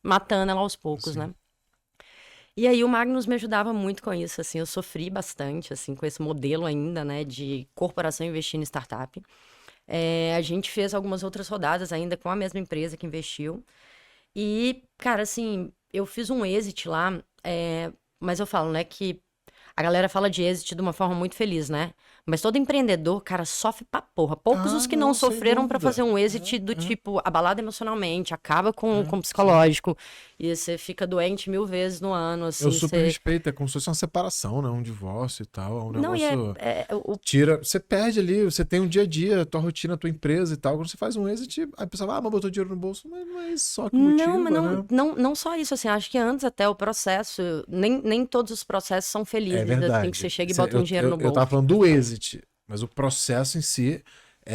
matando ela aos poucos, né? E aí o Magnus me ajudava muito com isso, assim. Eu sofri bastante, assim, com esse modelo ainda, né? De corporação investindo em startup. A gente fez algumas outras rodadas ainda com a mesma empresa que investiu. E, cara, assim, eu fiz um exit lá, mas eu falo, né, que a galera fala de exit de uma forma muito feliz, né? Mas todo empreendedor, cara, sofre pra porra. Poucos os que não sofreram pra fazer um exit do tipo, abalado emocionalmente, acaba com o psicológico. E você fica doente 1000 vezes no ano, assim. Eu super respeito, é como se fosse uma separação, né? Um divórcio e tal. Um não, negócio. Tira. Você perde ali, você tem um dia a dia, tua rotina, tua empresa e tal. Quando você faz um exit, aí a pessoa mas botou dinheiro no bolso. Mas não é só que motiva, né? Não só isso, assim. Acho que antes até o processo, nem todos os processos são felizes. É verdade. Assim, que você chega e bota um dinheiro no bolso. Eu tava falando do exit, mas o processo em si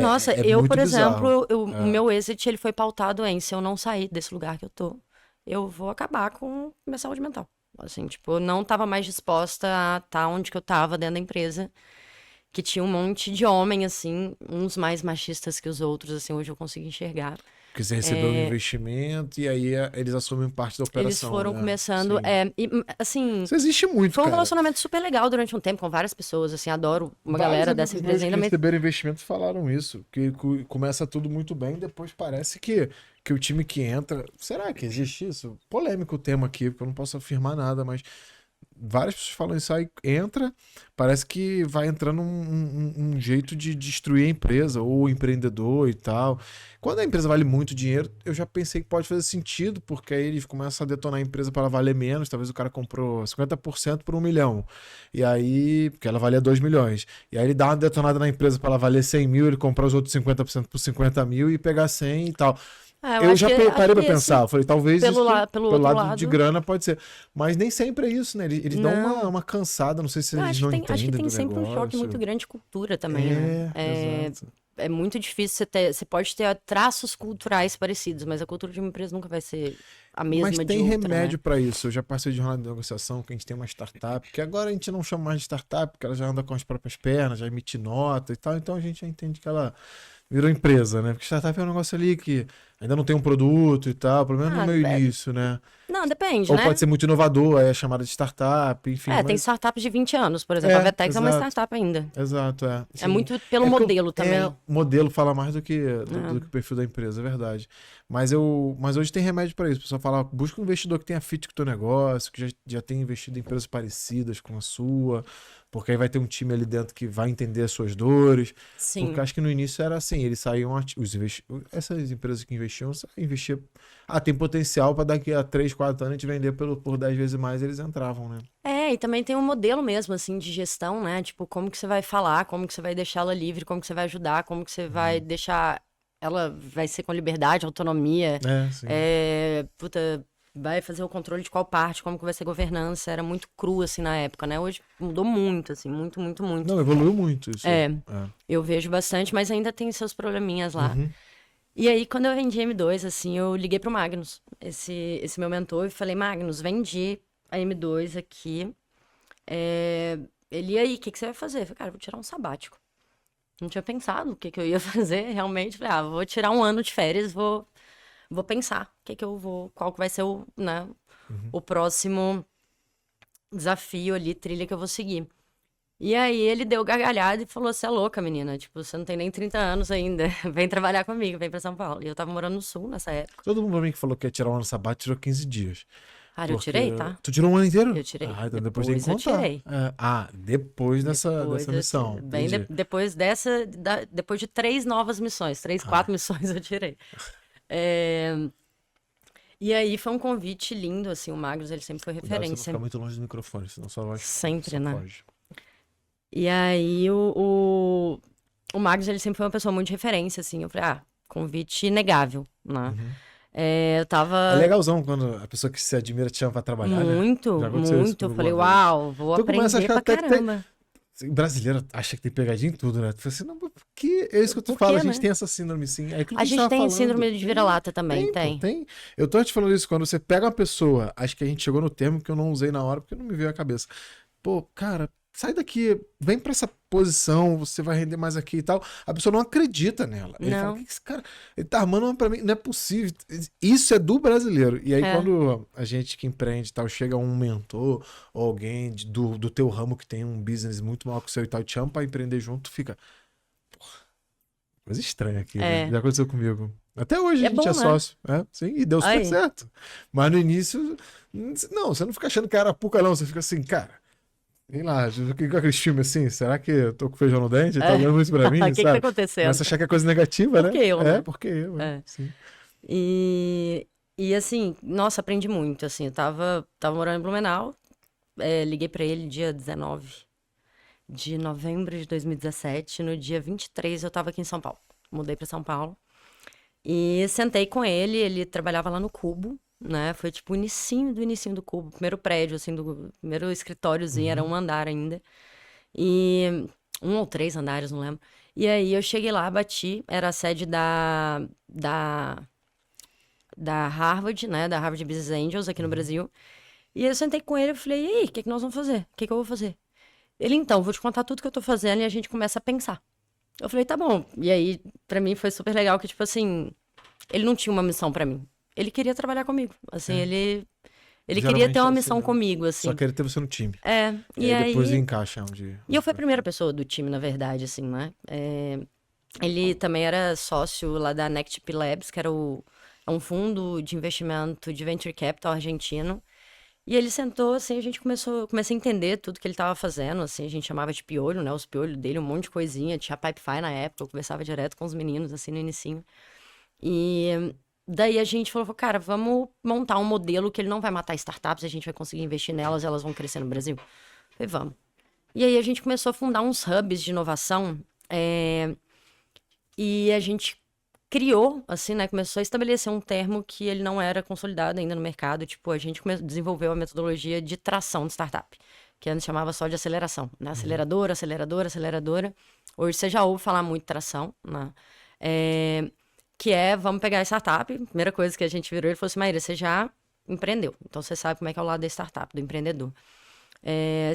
Nossa, eu, muito por bizarro. exemplo, o meu exit, ele foi pautado em, se eu não sair desse lugar que eu tô, eu vou acabar com minha saúde mental. Assim, tipo, eu não tava mais disposta a estar onde que eu tava dentro da empresa, que tinha um monte de homem, assim, uns mais machistas que os outros, assim, hoje eu consigo enxergar. Porque você recebeu um investimento e aí eles assumem parte da operação. Eles foram né? começando, assim... Isso existe muito, Foi um relacionamento super legal durante um tempo com várias pessoas, assim, adoro uma galera dessa empresa ainda. Que receberam investimento falaram isso, que começa tudo muito bem, depois parece que o time que entra... Será que existe isso? Polêmico o tema aqui, porque eu não posso afirmar nada, mas várias pessoas falam isso aí, entra, parece que vai entrando um jeito de destruir a empresa, ou o empreendedor e tal. Quando a empresa vale muito dinheiro, eu já pensei que pode fazer sentido, porque aí eles começam a detonar a empresa para ela valer menos, talvez o cara comprou 50% por 1 milhão, e aí, porque ela valia 2 milhões, e aí ele dá uma detonada na empresa para ela valer 100 mil, ele comprar os outros 50% por 50 mil e pegar 100 e tal. Eu já parei pra pensar, eu falei, talvez isso pelo lado de grana pode ser. Mas nem sempre é isso, né? Eles dão uma cansada, não sei se eles não entendem acho que tem do sempre um choque muito grande de cultura também, né? Exato. É muito difícil você ter. Você pode ter traços culturais parecidos, mas a cultura de uma empresa nunca vai ser a mesma de outra. Mas tem remédio né? pra isso. Eu já passei de jornada de negociação, que a gente tem uma startup, que agora a gente não chama mais de startup, porque ela já anda com as próprias pernas, já emite nota e tal, então a gente já entende que ela virou empresa, né? Porque startup é um negócio ali que ainda não tem um produto e tal, pelo menos no meu início, né? Não, depende, Ou né? pode ser muito inovador, aí é chamada de startup, enfim. Tem startups de 20 anos, por exemplo. A Vetex é uma startup ainda. Exato, é. É muito pelo modelo também. O modelo fala mais do que o perfil da empresa, é verdade. Mas hoje tem remédio para isso. O pessoal fala, busca um investidor que tenha fit com o teu negócio, que já tenha investido em empresas parecidas com a sua, porque aí vai ter um time ali dentro que vai entender as suas dores. Sim. Porque acho que no início era assim, eles saíam, essas empresas que investiam tem potencial para daqui a 3, 4 anos a gente vender por 10 vezes mais, eles entravam, né? E também tem um modelo mesmo, assim, de gestão, né? Tipo, como que você vai falar, como que você vai deixar ela livre, como que você vai ajudar, como que você vai deixar ela, vai ser com liberdade, autonomia. Sim. Vai fazer o controle de qual parte, como que vai ser governança. Era muito cru, assim, na época, né? Hoje mudou muito, assim, muito, muito, muito. Não, evoluiu muito isso. Eu vejo bastante, mas ainda tem seus probleminhas lá. E aí, quando eu vendi M2, assim, eu liguei pro Magnus, esse meu mentor, e falei, Magnus, vendi a M2 aqui. Ele, e aí, o que você vai fazer? Eu falei, cara, eu vou tirar um sabático. Não tinha pensado o que eu ia fazer, realmente. Falei, vou tirar um ano de férias, vou pensar qual que vai ser o próximo desafio ali, trilha que eu vou seguir. E aí ele deu gargalhada e falou, você é louca, menina, tipo, você não tem nem 30 anos ainda, vem trabalhar comigo, vem pra São Paulo. E eu tava morando no Sul nessa época. Todo mundo pra mim que falou que ia tirar um ano sabático tirou 15 dias. Cara, eu tirei, tá? Tu tirou um ano inteiro? Eu tirei. Então depois tem que contar. Eu tirei. Depois dessa missão. Depois depois de 3 novas missões, 4 missões eu tirei. E aí foi um convite lindo, assim, o Magnus, ele sempre foi referência. Você não ficar muito longe do microfone, senão só vai... Sempre, né? Foge. E aí o Magnus, ele sempre foi uma pessoa muito de referência, assim. Eu falei, convite inegável, né? Eu tava... É legalzão quando a pessoa que se admira te chama pra trabalhar, muito, né? muito. Eu falei, uau, vou aprender pra caramba. Brasileiro acha que tem pegadinha em tudo, né? Tu fala assim, não, porque é isso que tu fala, a gente tem essa síndrome, sim. A gente tem síndrome de vira-lata também, tem. Eu tô te falando isso, quando você pega uma pessoa, acho que a gente chegou no termo que eu não usei na hora, porque não me veio à cabeça. Pô, cara, sai daqui, vem pra essa posição, você vai render mais aqui e tal. A pessoa não acredita nela. Ele fala, o que esse cara... Ele tá armando uma pra mim, não é possível. Isso é do brasileiro. E aí quando a gente que empreende e tal, chega um mentor ou alguém do teu ramo que tem um business muito maior que o seu e tal, te chama pra empreender junto, fica... Porra, coisa estranha aqui, né? Já aconteceu comigo. Até hoje a gente é sócio. Sim, e deu super certo. Mas no início, não, você não fica achando que era puca, não. Você fica assim, cara... Sei lá, com aquele filme assim, será que eu tô com feijão no dente? Tá olhando isso pra mim, sabe? O que tá acontecendo? Começa a achar que é coisa negativa, né? Porque eu, né? Porque eu, sim. E assim, nossa, aprendi muito, assim, eu tava morando em Blumenau, liguei pra ele dia 19 de novembro de 2017, no dia 23 eu tava aqui em São Paulo, mudei pra São Paulo, e sentei com ele trabalhava lá no Cubo, né, foi tipo o inicinho do Cubo, primeiro prédio, assim, do primeiro escritóriozinho, era um andar ainda, e 1 ou 3 andares, não lembro. E aí eu cheguei lá, bati, era a sede da Harvard, né, da Harvard Business Angels aqui no Brasil, e eu sentei com ele e falei, e aí, o que nós vamos fazer? O que eu vou fazer? Ele, então, vou te contar tudo que eu tô fazendo e a gente começa a pensar. Eu falei, tá bom. E aí, pra mim, foi super legal que, tipo assim, ele não tinha uma missão pra mim. Ele queria trabalhar comigo. Assim, ele queria ter uma missão comigo, assim. Só queria ter você no time. E aí depois encaixa onde... E eu fui a primeira pessoa do time, na verdade, assim, né? Ele também era sócio lá da NectP Labs, que era um fundo de investimento de venture capital argentino. E ele sentou, assim, a gente comecei a entender tudo que ele tava fazendo, assim, a gente chamava de piolho, né, os piolhos dele, um monte de coisinha, tinha Pipefy na época, eu conversava direto com os meninos, assim, no inicinho. E daí a gente falou, cara, vamos montar um modelo que ele não vai matar startups, a gente vai conseguir investir nelas, elas vão crescer no Brasil. Eu falei, vamos. E aí a gente começou a fundar uns hubs de inovação, e a gente criou, assim, né? Começou a estabelecer um termo que ele não era consolidado ainda no mercado. Tipo, a gente desenvolveu a metodologia de tração de startup, que antes chamava só de aceleração, né? Aceleradora, aceleradora, aceleradora. Hoje você já ouve falar muito tração, né? Que é, vamos pegar a startup, primeira coisa que a gente virou, ele falou assim, Maíra, você já empreendeu, então você sabe como é que é o lado da startup, do empreendedor.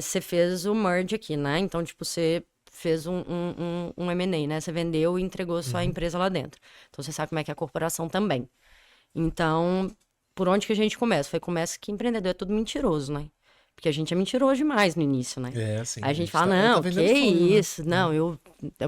Você fez o merge aqui, né? Então, tipo, você fez um M&A, né? Você vendeu e entregou sua empresa lá dentro. Então, você sabe como é que é a corporação também. Então, por onde que a gente começa? Começa que empreendedor é tudo mentiroso, né? Porque a gente é mentiroso demais no início, né? Sim. Aí a gente fala, não, que isso? Né? Não, eu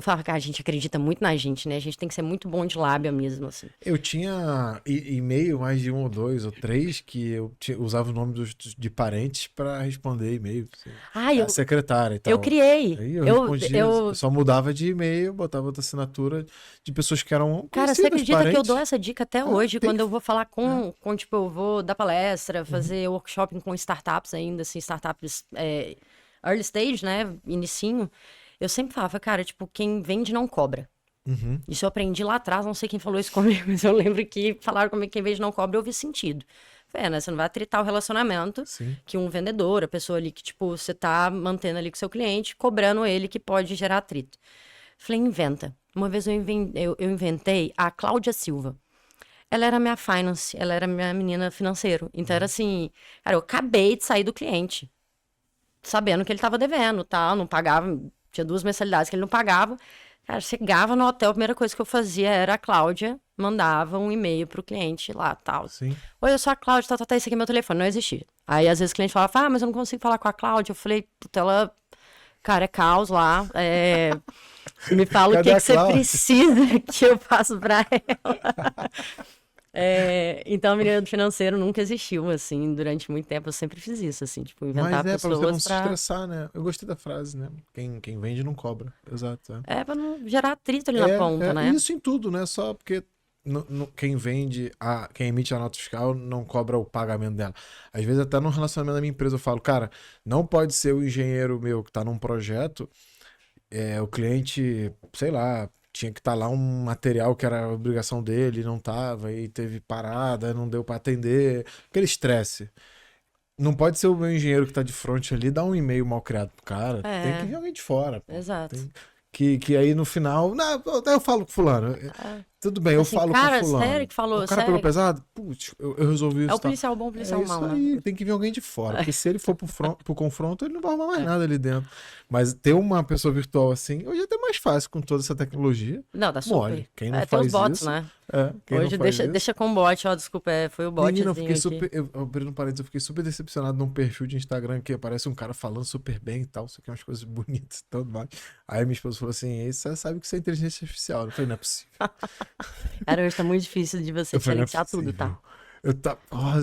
falo que a gente acredita muito na gente, né? A gente tem que ser muito bom de lábia mesmo, assim. Eu tinha e-mail, mais de 1 ou 2 ou 3, que eu usava o nome de parentes para responder e-mail. A secretária e tal. Eu criei. Aí eu respondia, eu só mudava de e-mail, botava outra assinatura de pessoas que eram Cara, você acredita parentes? que eu dou essa dica até hoje, quando que... eu vou falar tipo, eu vou dar palestra, fazer workshop com startups ainda, assim, startups early stage, né, inicinho. Eu sempre falava, cara, tipo, quem vende não cobra. Isso eu aprendi lá atrás, não sei quem falou isso comigo, mas eu lembro que falaram comigo que quem vende não cobra, eu ouvi sentido. Falei, né, você não vai atritar o relacionamento que um vendedor, a pessoa ali que, tipo, você tá mantendo ali com o seu cliente, cobrando ele que pode gerar atrito. Falei, inventa. Uma vez eu inventei a Cláudia Silva. Ela era minha finance, ela era minha menina financeiro. Então era assim, cara, eu acabei de sair do cliente, sabendo que ele tava devendo, tá? Não pagava, tinha 2 mensalidades que ele não pagava. Cara, chegava no hotel, a primeira coisa que eu fazia era a Cláudia mandava um e-mail pro cliente lá, tal. Sim. Oi, eu sou a Cláudia, tá, esse aqui é meu telefone, não existia. Aí às vezes o cliente falava, mas eu não consigo falar com a Cláudia. Eu falei, puta, ela, cara, é caos lá, me fala o que você precisa que eu faço pra ela. Então, a menina do financeiro nunca existiu, assim, durante muito tempo. Eu sempre fiz isso, assim, tipo, inventar pessoas pra você não se estressar, né? Eu gostei da frase, né? Quem vende não cobra. Exato. Pra não gerar atrito ali na ponta, né? Isso em tudo, né? Só porque quem vende, quem emite a nota fiscal não cobra o pagamento dela. Às vezes, até no relacionamento da minha empresa, eu falo, cara, não pode ser o engenheiro meu que tá num projeto, o cliente, sei lá, tinha que estar lá um material que era a obrigação dele, não tava, e teve parada, não deu para atender. Aquele estresse. Não pode ser o meu engenheiro que tá de frente ali, dar um e-mail mal criado pro cara. Tem que vir alguém de fora. Pô. Exato. Que aí no final, não, eu falo com fulano. Tudo bem, eu falo cara, com fulano. Sério que falou? O cara pegou pesado? Putz, eu resolvi isso. É o policial bom, o policial mal, né? Tem que vir alguém de fora. Porque se ele for pro confronto, ele não vai arrumar mais nada ali dentro. Mas ter uma pessoa virtual assim, hoje é até mais fácil com toda essa tecnologia. Não, tá super. Mole. Quem não tem faz os bots, isso, né? Hoje deixa com bot, ó, desculpa, foi o bot. Menina, eu fiquei super. Abrindo parênteses, eu fiquei super decepcionado num perfil de Instagram que aparece um cara falando super bem e tal, isso aqui é umas coisas bonitas e tudo mais. Aí minha esposa falou assim: você sabe que isso é inteligência artificial. Eu falei, não é possível. Cara, hoje tá muito difícil de você diferenciar tudo, tá?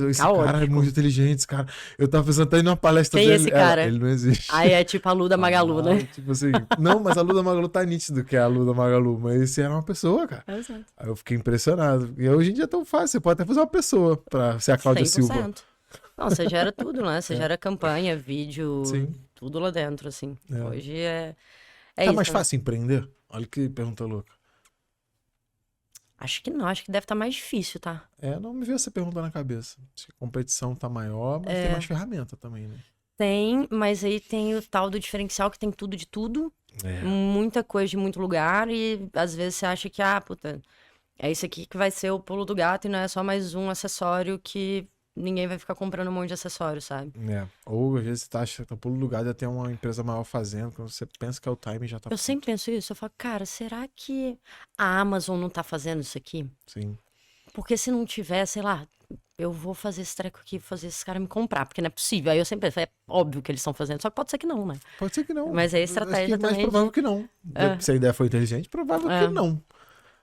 Esse cara é muito inteligente, esse cara. Eu tava pensando até em uma palestra dele. Esse cara? Ele não existe. Aí é tipo a Lu da Magalu, né? Tipo assim, não, mas a Lu da Magalu tá nítido que é a Lu da Magalu, mas esse era uma pessoa, cara. Exato. Aí eu fiquei impressionado. E hoje em dia é tão fácil, você pode até fazer uma pessoa pra ser a Cláudia 100%. Silva. Não, você gera tudo, né? Você gera campanha, vídeo, tudo lá dentro, assim. Hoje é tá isso, mais fácil empreender? Olha que pergunta louca. Acho que não, acho que deve estar mais difícil, tá? Não me veio essa pergunta na cabeça. Se a competição tá maior, mas tem mais ferramenta também, né? Tem, mas aí tem o tal do diferencial que tem tudo de tudo. Muita coisa de muito lugar e às vezes você acha que, puta, é isso aqui que vai ser o pulo do gato e não é só mais um acessório que ninguém vai ficar comprando um monte de acessório, sabe? Ou às vezes você acha que o pulo do gato já tem uma empresa maior fazendo, quando você pensa que é o time já tá... Eu sempre penso isso, eu falo, cara, será que a Amazon não tá fazendo isso aqui? Sim. Porque se não tiver, sei lá, eu vou fazer esse treco aqui, fazer esses caras me comprar, porque não é possível. Aí eu sempre penso, é óbvio que eles estão fazendo, só que pode ser que não, né? Pode ser que não. Mas aí a estratégia também... Mais provável que não. Se a ideia foi inteligente, provável que não.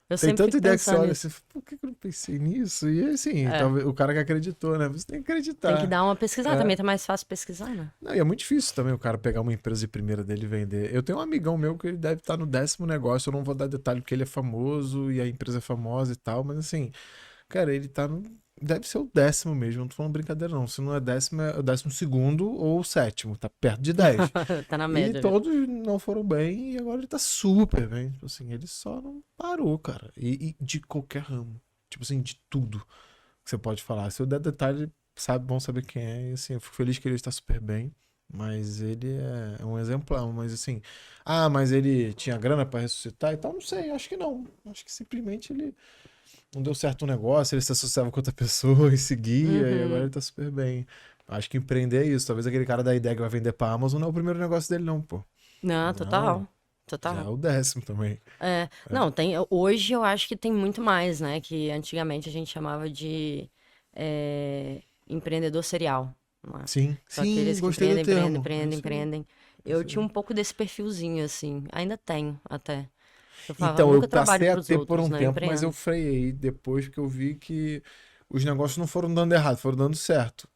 Eu Tem sempre tanta fico ideia que você pensando olha nisso. assim, por que que eu não pensei nisso? E assim, É, talvez o cara que acreditou, né? Você tem que tem que acreditar. dar uma pesquisada. É. Também tá mais fácil pesquisar, né? Não, e é muito difícil também o cara pegar uma empresa de primeira dele e vender. Eu tenho um amigão meu que ele deve estar no 10º negócio, eu não vou dar detalhe porque ele é famoso e a empresa é famosa e tal, mas assim, cara, ele tá no. Deve ser o 10º mesmo, não tô falando brincadeira não. Se não é 10º, é o 12º ou o 7º, tá perto de 10. Tá na E média já. todos não foram bem e agora ele tá super bem. Tipo assim, ele só não parou, cara. E de qualquer ramo. Tipo assim, de tudo que você pode falar. Se eu der detalhe, sabe, bom saber quem é. E assim, eu fico feliz que ele está super bem. Mas ele é um exemplar. Mas assim, mas ele tinha grana pra ressuscitar e tal. Não sei, acho que não. Acho que simplesmente ele não deu certo o negócio, ele se associava com outra pessoa e seguia, e agora Uhum. ele tá super bem. Acho que empreender é isso. Talvez aquele cara da ideia que vai vender pra Amazon não é o primeiro negócio dele, não, pô. Não, Não, total. já é Total. o 10º também. É, É. não, hoje eu acho que tem muito mais, né? Que antigamente a gente chamava de empreendedor serial, né? Sim, São sim, aqueles que gostei do empreendem, empreendem, termo. É empreendem, isso aí. empreendem. É Eu isso tinha aí. um pouco desse perfilzinho, assim. Ainda tenho, até. Eu falava, Então, eu nunca trabalho passei a para os ter por outros, um né? Eu tempo, mas eu empreendo. freiei depois que eu vi que os negócios não foram dando errado, foram dando certo.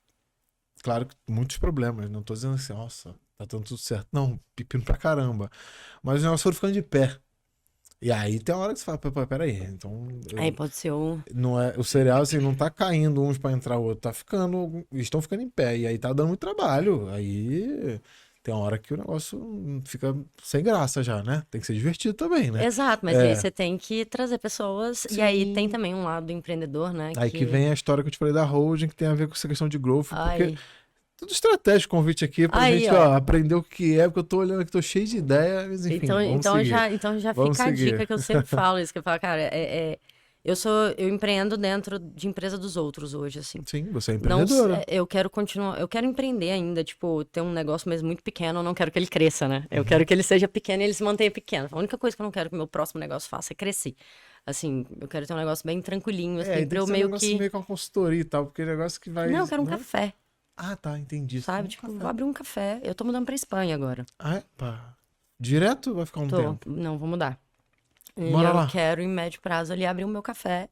Claro que muitos problemas, não tô dizendo assim, nossa, tá dando tudo certo. Não, pepino pra caramba. Mas os negócios foram ficando de pé. E aí tem uma hora que você fala, pô, peraí, então Aí pode ser o. não é, o cereal assim, não tá caindo uns pra entrar o outro, tá ficando, estão ficando em pé, e aí tá dando muito trabalho. Aí tem uma hora que o negócio fica sem graça já, né? Tem que ser divertido também, né? Exato, mas aí É, você tem que trazer pessoas. E aí tem sim. também um lado empreendedor, né? Aí que Que. vem a história que eu te falei da holding, que tem a ver com essa questão de growth, porque Aí. tudo estratégico o convite aqui pra Aí, gente, ó. ó, aprender o que é, porque eu tô olhando aqui, tô cheio de ideia, mas enfim, vamos seguir. Então já Vamos fica a dica seguir. que eu sempre falo, isso que eu falo, cara, eu empreendo dentro de empresa dos outros hoje, assim. Sim, você é Não, empreendedora. eu quero continuar, eu quero empreender ainda, tipo, ter um negócio, mas muito pequeno, eu não quero que ele cresça, né? Eu Uhum. quero que ele seja pequeno e ele se mantenha pequeno. A única coisa que eu não quero que o meu próximo negócio faça é crescer. Assim, eu quero ter um negócio bem tranquilinho, É, assim, aí pra tem que eu ser um meio negócio que. meio com uma consultoria e tal, porque é um negócio que vai, Não, eu quero um né? café, Ah, tá, entendi. Você quer sabe? um Tipo, vou café. abrir um café. Eu tô mudando pra Espanha agora. Ah, é? Pá. Direto vai ficar um Tô, tempo. não, vou mudar. E Bora eu lá. quero, em médio prazo, ali abrir o meu café.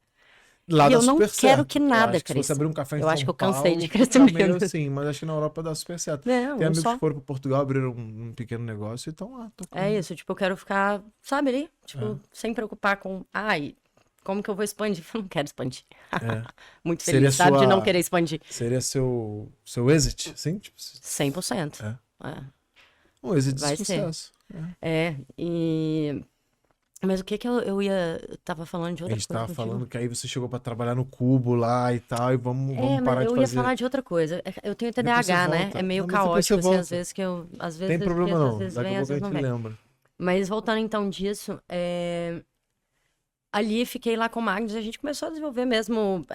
Lá E dá eu não super quero que certo. Eu nada acho que se você cresça. abrir um café em Eu acho São que eu cansei de Paulo, fica meio crescimento. assim, mas acho que na Europa dá super certo. Não, Tem um amigos que só. foram para Portugal, abriram um pequeno negócio e estão lá É tocando. isso, tipo, eu quero ficar, sabe ali? É, Tipo, sem preocupar com, ai, como que eu vou expandir? Eu não quero expandir. é. Muito Seria feliz, sabe? De não sua. querer expandir. Seria seu exit, sim? Tipo, 100%. é. É, Um exit de vai ser. sucesso. É. E. Mas o que que eu ia. Eu tava falando de A outra gente coisa tava contigo? falando que aí você chegou para trabalhar no Cubo lá e tal, e vamos É, mas parar de eu ia fazer. falar de outra coisa. Eu tenho Depois você TDAH, né? É volta. meio Não, mas depois você caótico, assim, às volta. vezes que eu. Às vezes Tem eu problema esqueço, às não. vezes Daqui a vem, às pouco a vezes não gente vem. lembra. Mas voltando então disso, ali fiquei lá com o Magnus e a gente começou a desenvolver mesmo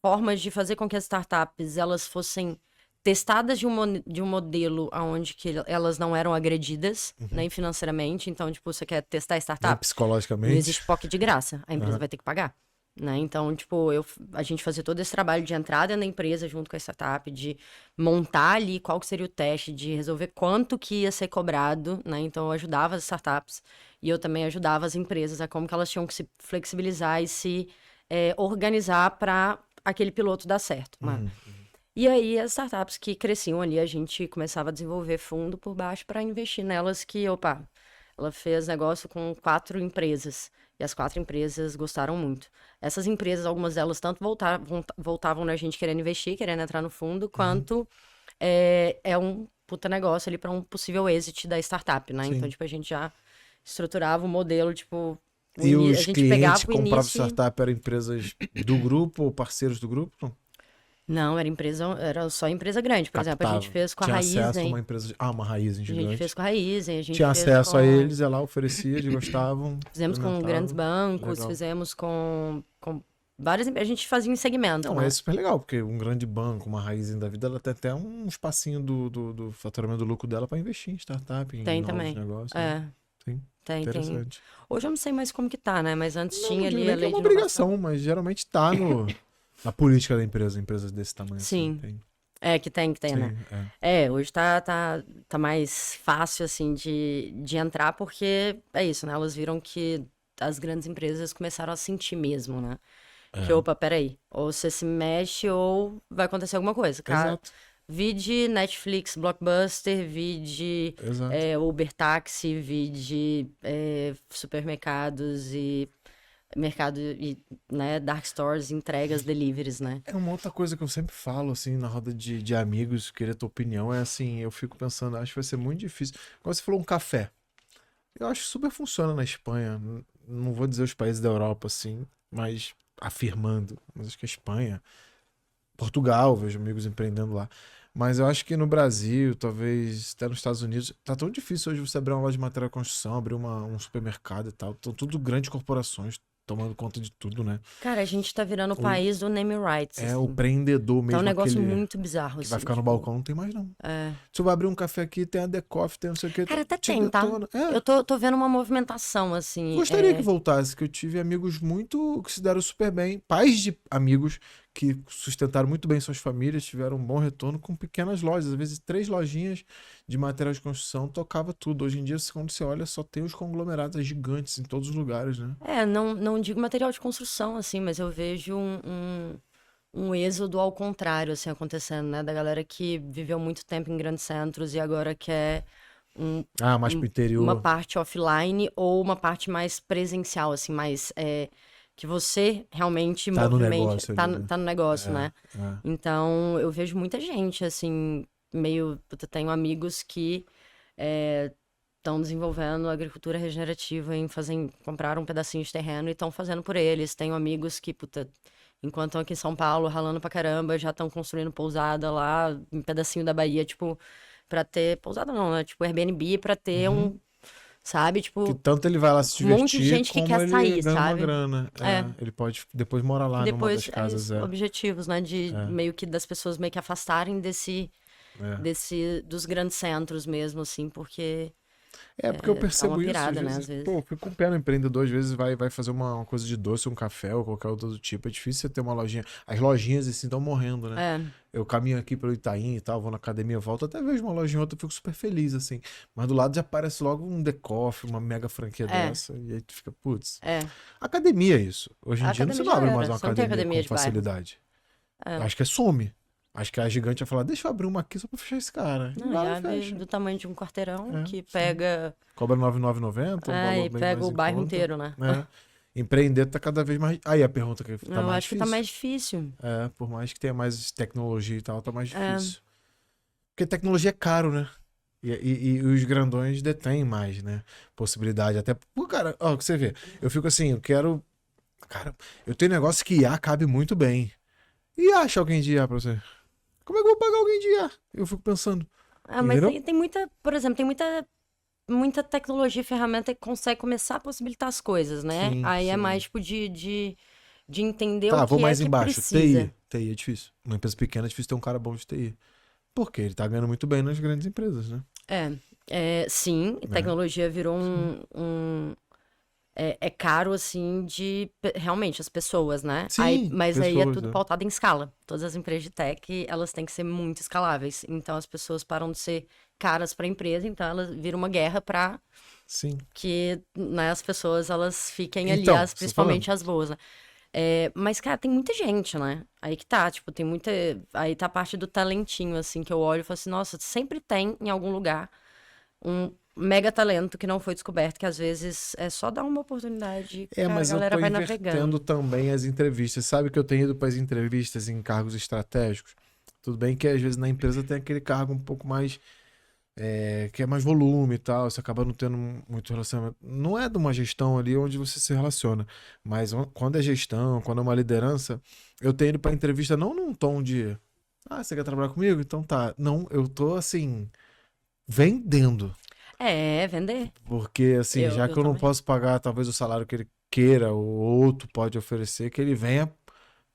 formas de fazer com que as startups elas fossem testadas de um modelo onde que elas não eram agredidas, Uhum. nem financeiramente. Então, tipo, você quer testar a Nem startup? Não psicologicamente. existe POC de graça. A empresa Aham. vai ter que pagar. Né? Então, tipo, a gente fazia todo esse trabalho de entrada na empresa junto com a startup, de montar ali qual que seria o teste, de resolver quanto que ia ser cobrado, né? Então, eu ajudava as startups e eu também ajudava as empresas a como que elas tinham que se flexibilizar e se organizar para aquele piloto dar certo. Né? Uhum. E aí, as startups que cresciam ali, a gente começava a desenvolver fundo por baixo para investir nelas que, opa, ela fez negócio com 4 empresas. E as 4 empresas gostaram muito. Essas empresas, algumas delas, tanto voltavam na gente querendo investir, querendo entrar no fundo, Uhum. quanto é um puta negócio ali para um possível exit da startup, né? Então, Sim. tipo, a gente já estruturava o modelo, tipo, E a os gente clientes pegava que o compravam início. startup eram empresas do grupo ou parceiros do grupo? Não. Não, era só empresa grande. Por exemplo, a gente Captava. fez com a Tinha acesso a Raizen. uma empresa. Uma Raizen A gente fez gigante. com a Raizen, a gente Tinha fez acesso a com. eles, ela oferecia, eles gostavam, Fizemos com grandes experimentavam. bancos, Legal. fizemos com várias. A gente fazia em segmento, Não, é né? super legal, porque um grande banco, uma Raizen da vida, ela tem até um espacinho do faturamento do lucro dela para investir em startup, em Tem novos também. negócios, né? É, Sim, tem. interessante. Hoje eu não sei mais como que tá, né? Mas antes Não tinha digo ali a nem que é lei uma de inovação. obrigação, mas geralmente tá no, na política da empresa, empresas desse tamanho assim. Sim. Tem. É, que tem, né? Sim, é. Hoje tá mais fácil, assim, de entrar, porque é isso, né? Elas viram que as grandes empresas começaram a sentir mesmo, né? Que, É. opa, peraí, ou você se mexe ou vai acontecer alguma coisa. Cara, Exato, vide Netflix, Blockbuster, vide exato. Uber Táxi, vide supermercados e mercado e, né, dark stores, entregas, deliveries, né? É uma outra coisa que eu sempre falo, assim, na roda de amigos, queria tua opinião, é assim, eu fico pensando, acho que vai ser muito difícil. Como você falou, um café. Eu acho que super funciona na Espanha. Não vou dizer os países da Europa, assim, mas afirmando. Mas acho que a Espanha, Portugal, vejo amigos empreendendo lá. Mas eu acho que no Brasil, talvez até nos Estados Unidos, tá tão difícil hoje você abrir uma loja de material de construção, abrir um supermercado e tal. Estão tudo grandes corporações tomando conta de tudo, né? Cara, a gente tá virando o O, país do name rights, é o assim. empreendedor Tá um mesmo, negócio aquele muito bizarro, que vai assim, ficar no tipo. balcão, não tem mais não. É. Se eu vou abrir um café aqui, tem a Decoff, tem não sei o que, Cara, até te tem, tá? detona. É, Eu tô vendo uma movimentação, assim. gostaria que voltasse, que eu tive amigos muito que se deram super bem, pais de amigos que sustentaram muito bem suas famílias, tiveram um bom retorno com pequenas lojas, às vezes 3 lojinhas de material de construção, tocava tudo. Hoje em dia, quando você olha, só tem os conglomerados gigantes em todos os lugares, né? Não digo material de construção, assim, mas eu vejo um êxodo ao contrário, assim, acontecendo, né? Da galera que viveu muito tempo em grandes centros e agora quer um- Ah, mais pro uma interior. parte offline ou uma parte mais presencial, assim, mais que você realmente Tá no movimente, negócio ali, né? tá no negócio, É, né? é. Então, eu vejo muita gente, assim, meio. Puta, tenho amigos que estão desenvolvendo agricultura regenerativa compraram um pedacinho de terreno e estão fazendo por eles. Tenho amigos que, puta, enquanto estão aqui em São Paulo, ralando pra caramba, já estão construindo pousada lá, um pedacinho da Bahia, tipo, pra ter. Pousada não, né? Tipo, Airbnb pra ter Uhum. sabe? Que Tipo, tanto ele vai lá se um monte de divertir, gente que como quer ele sair, ganha uma sabe? grana. É. É, ele pode depois morar E lá numa das depois, é casas, isso, é. objetivos, né? De É, meio que das pessoas meio que afastarem é. dos grandes centros mesmo, assim, porque É, porque eu tá uma percebo isso, às pirada, né? Às vezes, vezes. pô, eu fico com o pé no empreendedor, às vezes vai fazer uma coisa de doce, um café ou qualquer outro do tipo. É difícil você ter uma lojinha. As lojinhas, assim, estão morrendo, né? É, Eu caminho aqui pelo Itaim e tal, vou na academia, volto, até vejo uma lojinha ou outra, eu fico super feliz, assim. Mas do lado já aparece logo um Decoff, uma mega franquia é, dessa, e aí tu fica, putz. é. Academia é isso. Hoje em A dia você academia não já abre mais era. uma Você não tem academia academia com de bairro. facilidade. Eu É. acho que é some. Acho que a gigante vai falar, deixa eu abrir uma aqui só pra fechar esse cara. E Não, vai e lá e ave fecha. do tamanho de um quarteirão É, que sim. pega. Cobra 9,990, um valor E bem pega mais o em bairro conta, inteiro, né? né? Empreender tá cada vez mais. Aí a pergunta que tá Eu mais acho que tá difícil. mais difícil. É, por mais que tenha mais tecnologia e tal, tá mais É, difícil. Porque tecnologia é caro, né? E os grandões detêm mais, né? Possibilidade. Até. Pô, cara, ó, que você vê. Eu fico assim, eu quero. Cara, eu tenho negócio que IA cabe muito bem. E acha alguém de IA pra você? Como é que eu vou pagar alguém de IA? Eu fico pensando. mas Entendeu? tem muita, por exemplo, tem muita tecnologia e ferramenta que consegue começar a possibilitar as coisas, né? Sim, Aí é sim. mais, tipo, de entender o Tá, vou que é mais que embaixo. precisa. TI. TI é difícil. Uma empresa pequena é difícil ter um cara bom de TI. Porque ele tá ganhando muito bem nas grandes empresas, né? Sim, Né? tecnologia virou Sim. é caro, assim, realmente, as pessoas, né? Sim, Mas aí é pessoas, tudo né? pautado em escala. Todas as empresas de tech, elas têm que ser muito escaláveis. Então, as pessoas param de ser caras para a empresa, então elas viram uma guerra para Sim. que, né, as pessoas, elas fiquem ali, Então, você tá falando. principalmente as boas, né? Mas, cara, tem muita gente, né? Aí que tá, tipo, tem muita... Aí tá a parte do talentinho, assim, que eu olho e falo assim, nossa, sempre tem, em algum lugar, um mega talento que não foi descoberto, que às vezes é só dar uma oportunidade, É, cara, a mas eu galera tô vai invertendo navegando. também as entrevistas. Sabe que eu tenho ido para as entrevistas em cargos estratégicos? Tudo bem que às vezes na empresa tem aquele cargo um pouco mais que é mais volume e tal, você acaba não tendo muito relacionamento. Não é de uma gestão ali onde você se relaciona, mas quando é gestão, quando é uma liderança, eu tenho ido pra entrevista não num tom de, você quer trabalhar comigo? Então tá. Não, eu tô assim, vendendo. Vender. Porque assim, já Eu que eu não também. posso pagar talvez o salário que ele queira, ou outro pode oferecer, que ele venha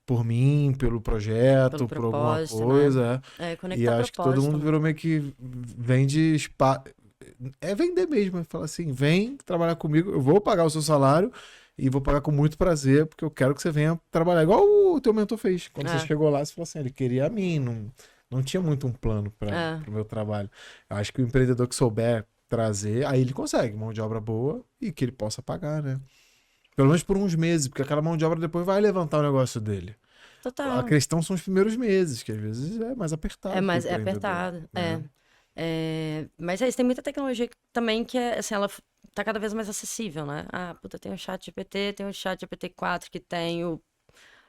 por mim, pelo Pelo projeto, por alguma propósito, né? coisa. E Conectar acho que todo propósito, mundo né? virou meio que vende é vender mesmo, é falar assim, vem trabalhar comigo, eu vou pagar o seu salário e vou pagar com muito prazer, porque eu quero que você venha trabalhar igual o teu mentor fez. Quando você É, chegou lá, você falou assim, ele queria a mim, não tinha muito um plano para é. o meu trabalho. Eu acho que o empreendedor que souber trazer, aí ele consegue mão de obra boa e que ele possa pagar, né? Pelo menos por uns meses, porque aquela mão de obra depois vai levantar o negócio dele. Total. A questão são os primeiros meses, que às vezes é mais apertado. É mais pro empreendedor, apertado, né? Mas é isso, tem muita tecnologia também que é, assim, ela tá cada vez mais acessível, né? Ah, puta, tem o ChatGPT, tem o ChatGPT 4 que tem o...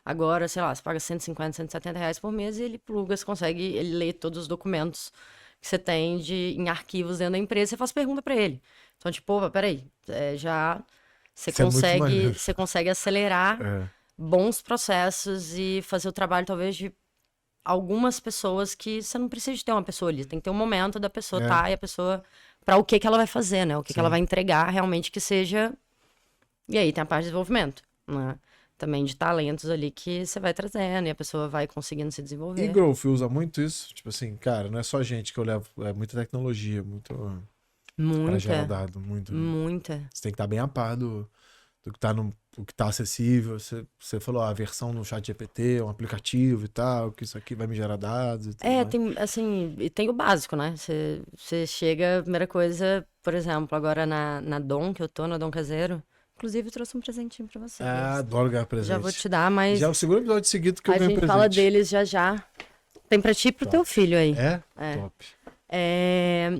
Agora, sei lá, você paga 150, 170 reais por mês e ele pluga, você consegue, ele lê todos os documentos que você tem em arquivos dentro da empresa, você faz pergunta pra ele. Então, tipo, opa, peraí, já você Isso é muito maneiro. consegue acelerar É. bons processos e fazer o trabalho, talvez, de algumas pessoas que você não precisa de ter uma pessoa ali. Tem que ter um momento da pessoa É. e a pessoa... Pra o que ela vai fazer, né? O que ela Sim. vai entregar realmente que seja... E aí tem a parte de desenvolvimento, né? Também de talentos ali que você vai trazendo e a pessoa vai conseguindo se E desenvolver. Growth usa muito isso? Tipo assim, cara, não é só gente que eu levo, é muita tecnologia, muito para gerar Muita, dado, muito. muita. Você tem que estar bem a par do que tá do que tá acessível. Você falou a versão no chat GPT, um aplicativo e tal, que isso aqui vai me gerar dados e tudo mais. Tem, assim, e tem o básico, né? Você chega, a primeira coisa, por exemplo, agora na Dom, que eu tô, na Dom Caseiro, inclusive eu trouxe um presentinho pra você. Ah, adoro ganhar presente. Já vou te dar, mas Já é o segundo episódio seguido que eu a ganho gente presente. fala deles já já. Tem pra ti e pro Top. teu filho aí. É? É. Top. É,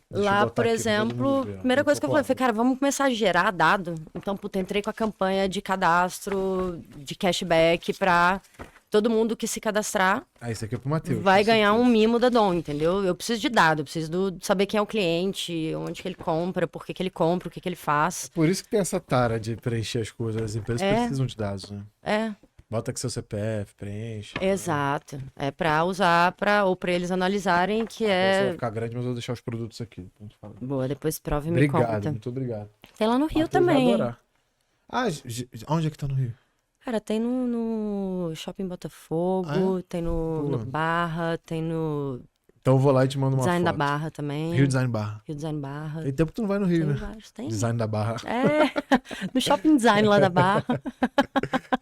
Deixa eu Lá, botar por aqui pra todo mundo exemplo, ver, ó. primeira coisa que eu falei, Popular. cara, vamos começar a gerar dado. Então, puta, entrei com a campanha de cadastro de cashback pra todo mundo que se cadastrar Ah, isso aqui é pro Matheus. vai com ganhar um certeza. mimo da Dom, entendeu? Eu preciso de dado, eu preciso saber quem é o cliente, onde que ele compra, por que que ele compra, o que que ele faz. Por isso que tem essa tara de preencher as coisas. As empresas É. precisam de dados, né? É, Bota aqui seu CPF, preenche. exato. É pra usar, ou pra eles analisarem que Essa vai é... ficar grande, mas eu vou deixar os produtos aqui. Então, fala. Boa, depois prova e me Obrigado, conta. muito obrigado. Tem lá no Rio Matheus vai também, hein? adorar. Ah, onde é que tá no Rio? Cara, tem no Shopping Botafogo, tem no Boa. Barra, tem no Então eu vou lá e te mando uma Design da foto. Barra também. Rio Design Barra. Rio Design Barra. Tem tempo que tu não vai no Rio, Tem né? vários, tem. Design da Barra. É, no Shopping Design lá da Barra.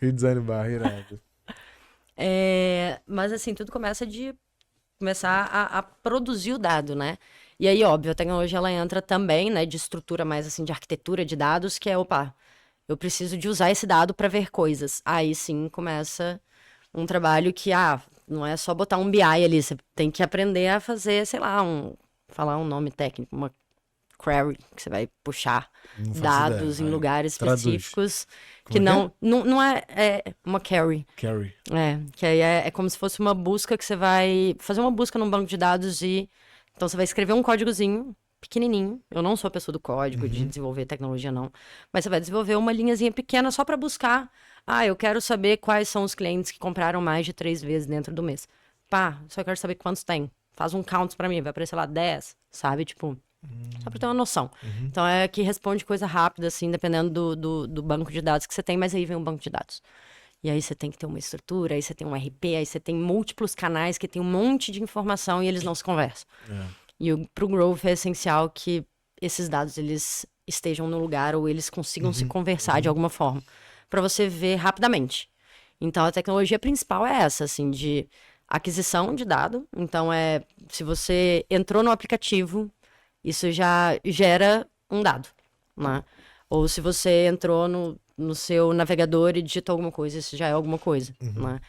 Rio Design Barra, irado. Mas assim, tudo começa de começar a produzir o dado, né? E aí, óbvio, a tecnologia ela entra também, né, de estrutura mais assim, de arquitetura de dados, que é, opa, eu preciso de usar esse dado para ver coisas. Aí sim começa um trabalho que, não é só botar um BI ali, você tem que aprender a fazer, sei lá, falar um nome técnico, uma query, que você vai puxar Não faço dados ideia, em vai. lugares Traduz. específicos Como que é que não é uma query. Carrie. Que aí é como se fosse uma busca que você vai fazer uma busca num banco de dados e então você vai escrever um códigozinho pequenininho. Eu não sou a pessoa do código, de desenvolver tecnologia, não. Mas você vai desenvolver uma linhazinha pequena só para buscar. Eu quero saber quais são os clientes que compraram mais de 3 vezes dentro do mês. Pá, só quero saber quantos tem. Faz um count para mim, vai aparecer lá 10, sabe? Tipo, só pra ter uma noção. Então é que responde coisa rápida, assim, dependendo do banco de dados que você tem, mas aí vem um banco de dados. E aí você tem que ter uma estrutura, aí você tem um RP, aí você tem múltiplos canais que tem um monte de informação e eles não se conversam. E pro Growth é essencial que esses dados eles estejam no lugar ou eles consigam se conversar de alguma forma, para você ver rapidamente. Então a tecnologia principal é essa, assim, de aquisição de dado. Então se você entrou no aplicativo, isso já gera um dado, né? Ou se você entrou no seu navegador e digitou alguma coisa, isso já é alguma coisa, né?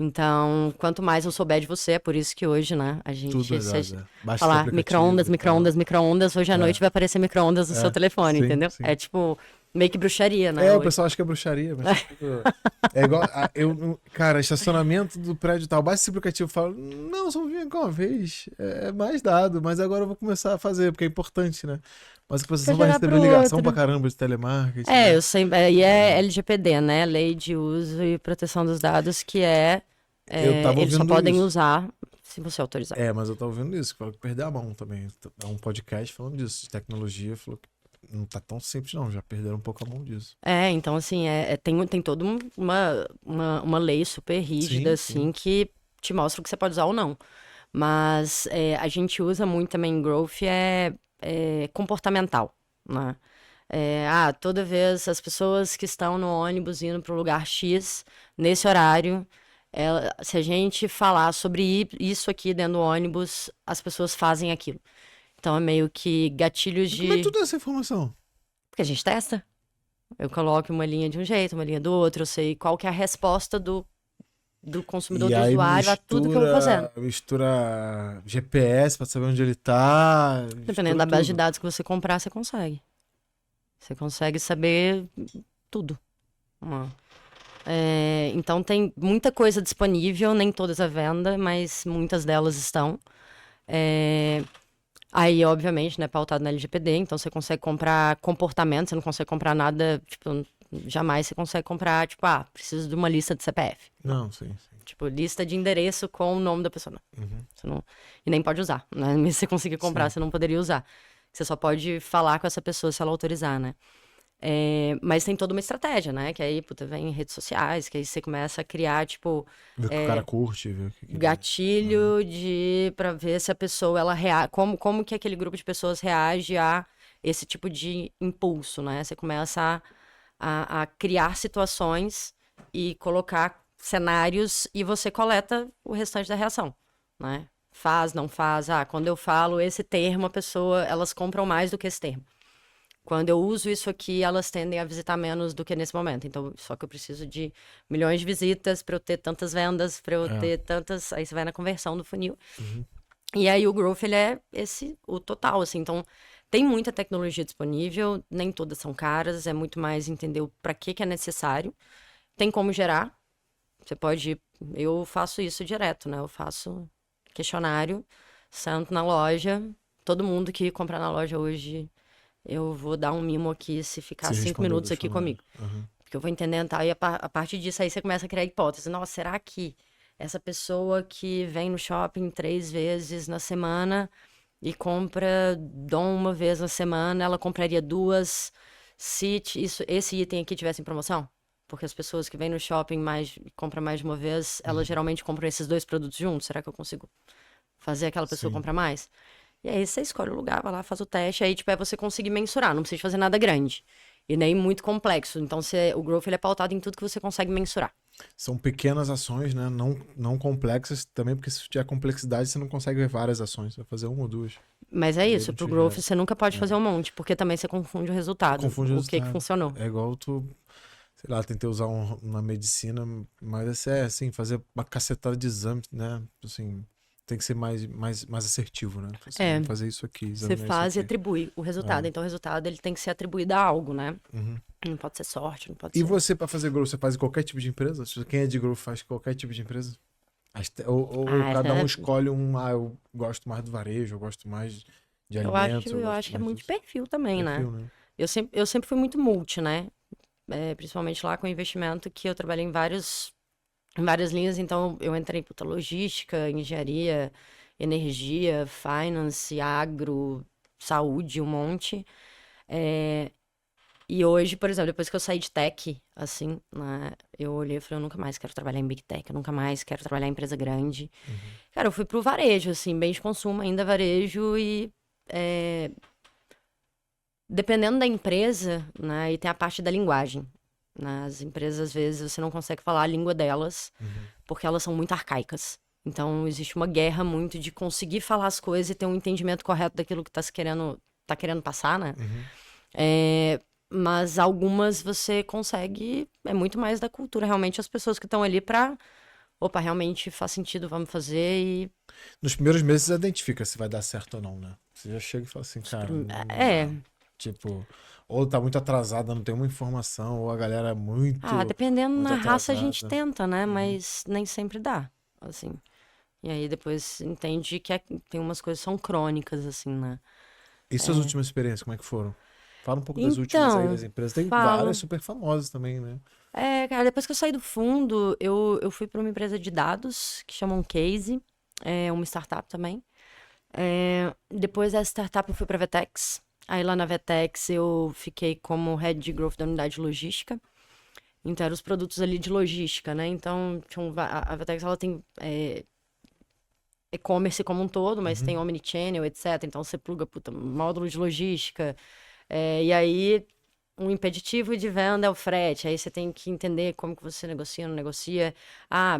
Então, quanto mais eu souber de você, é por isso que hoje, né, a gente Tudo é dado, é. Baixa esse falar aplicativo micro-ondas, e tal. micro-ondas, micro-ondas, hoje à noite vai aparecer micro-ondas no seu telefone, sim, entendeu? sim. É tipo, meio que bruxaria, né? O hoje. pessoal acha que é bruxaria, mas tipo, é igual. Cara, estacionamento do prédio e tal. Baixa esse aplicativo e fala: Não, só vim uma vez. É mais dado, mas agora eu vou começar a fazer, porque é importante, né? Mas a pessoa vai gerar receber pro ligação outro. pra caramba de telemarketing. Né? Eu sei, e é LGPD, né? Lei de Uso e Proteção dos Dados, que Eu tava eles só ouvindo podem isso. usar se você autorizar. Mas eu tô ouvindo isso, que fala que perder a mão também. É um podcast falando disso, de tecnologia, falou que não tá tão simples, não. Já perderam um pouco a mão disso. Então, assim, tem toda uma lei super rígida, Sim, assim, que te mostra o que você pode usar ou não. Mas a gente usa muito também em Growth, comportamental, né? Toda vez as pessoas que estão no ônibus indo para o lugar X, nesse horário, se a gente falar sobre isso aqui dentro do ônibus, as pessoas fazem aquilo. Então é meio que gatilhos Como é que de... tu tem essa informação? Porque a gente testa. Eu coloco uma linha de um jeito, uma linha do outro, eu sei qual que é a resposta do consumidor, E do aí usuário, a tudo que eu vou fazendo. mistura GPS pra saber onde ele tá. Dependendo Mistura da base de tudo. dados que você comprar, você consegue. Você consegue saber tudo. Ó. Então tem muita coisa disponível, nem todas à venda, mas muitas delas estão. Aí, obviamente, né, pautado na LGPD, então você consegue comprar comportamento, você não consegue comprar nada, tipo, jamais você consegue comprar, tipo, preciso de uma lista de CPF. Não, sim. Tipo, lista de endereço com o nome da pessoa. Não. Uhum. Você não... E nem pode usar, né? Mesmo se você conseguir comprar, Sim. você não poderia usar. Você só pode falar com essa pessoa se ela autorizar, né? Mas tem toda uma estratégia, né? Que aí, puta, vem em redes sociais, que aí você começa a criar, tipo, Ver o que o cara curte, ver o que ele... gatilho pra ver se a pessoa, ela como que aquele grupo de pessoas reage a esse tipo de impulso, né? Você começa a criar situações e colocar cenários e você coleta o restante da reação, né? Faz, não faz. Quando eu falo esse termo, elas compram mais do que esse termo. Quando eu uso isso aqui, elas tendem a visitar menos do que nesse momento. Então, só que eu preciso de milhões de visitas para eu ter tantas vendas, para eu ter tantas... Aí você vai na conversão do funil. Uhum. E aí o growth, ele é o total, assim. Então, tem muita tecnologia disponível, nem todas são caras, é muito mais entender para que é necessário. Tem como gerar. Você pode... Eu faço isso direto, né? Eu faço questionário, sento na loja. Todo mundo que comprar na loja hoje... Eu vou dar um mimo aqui se ficar 5 minutos aqui comigo. Uhum. Porque eu vou entendendo, tá? E a partir disso aí você começa a criar hipótese. Nossa, será que essa pessoa que vem no shopping 3 vezes na semana e compra Dom uma vez na semana, ela compraria 2 se esse item aqui tivesse em promoção? Porque as pessoas que vêm no shopping compram mais de uma vez, elas geralmente compram esses 2 produtos juntos. Será que eu consigo fazer aquela pessoa comprar mais? E aí você escolhe o lugar, vai lá, faz o teste, aí tipo, você conseguir mensurar, não precisa fazer nada grande. E nem muito complexo. Então o growth ele é pautado em tudo que você consegue mensurar. São pequenas ações, né? Não complexas também, porque se tiver complexidade, você não consegue ver várias ações. Você vai fazer 1 ou 2. Mas é isso, pro growth você nunca pode fazer um monte, porque também você confunde o resultado. Confunde o resultado. Que funcionou. É igual tu, sei lá, tentei usar na medicina, mas é assim, fazer uma cacetada de exames, né? Assim, tem que ser mais assertivo, né? Assim, fazer isso aqui. Você faz e atribui o resultado. Então o resultado ele tem que ser atribuído a algo, né? Uhum. Não pode ser sorte, não pode E ser... você, para fazer growth, você faz em qualquer tipo de empresa? Quem é de growth faz qualquer tipo de empresa? Ou cada um escolhe eu gosto mais do varejo, eu gosto mais de alimentos. Eu acho que é muito de perfil também, né? né? Eu sempre fui muito multi, né? Principalmente lá com investimento, que eu trabalhei em várias linhas, então eu entrei em logística, engenharia, energia, finance, agro, saúde, um monte. E hoje, por exemplo, depois que eu saí de tech, assim, né, eu olhei e falei, eu nunca mais quero trabalhar em big tech, eu nunca mais quero trabalhar em empresa grande. Cara, eu fui pro varejo, assim, bem de consumo, ainda varejo e... dependendo da empresa, né, e tem a parte da linguagem. Nas empresas, às vezes, você não consegue falar a língua delas, porque elas são muito arcaicas. Então, existe uma guerra muito de conseguir falar as coisas e ter um entendimento correto daquilo que tá querendo passar, né? Mas algumas você consegue... É muito mais da cultura, realmente, as pessoas que estão ali pra... Opa, realmente faz sentido, vamos fazer e... Nos primeiros meses você identifica se vai dar certo ou não, né? Você já chega e fala assim, cara... Tipo, ou tá muito atrasada, não tem uma informação, ou a galera é muito... dependendo muito na raça a atrasada. gente tenta, né? Mas nem sempre dá, assim. E aí depois entende que tem umas coisas que são crônicas, assim, né? E suas últimas experiências, como é que foram? Fala um pouco das últimas aí das empresas. Tem várias super famosas também, né? Cara, depois que eu saí do fundo, eu fui para uma empresa de dados que chamam Case, uma startup também. Depois da startup eu fui para a Vetex. Aí lá na Vetex eu fiquei como Head de Growth da unidade de logística. Então eram os produtos ali de logística, né? Então a Vetex ela tem e-commerce como um todo, mas tem omnichannel, etc. Então você pluga, módulo de logística. E aí um impeditivo de venda é o frete. Aí você tem que entender como que você negocia, não negocia.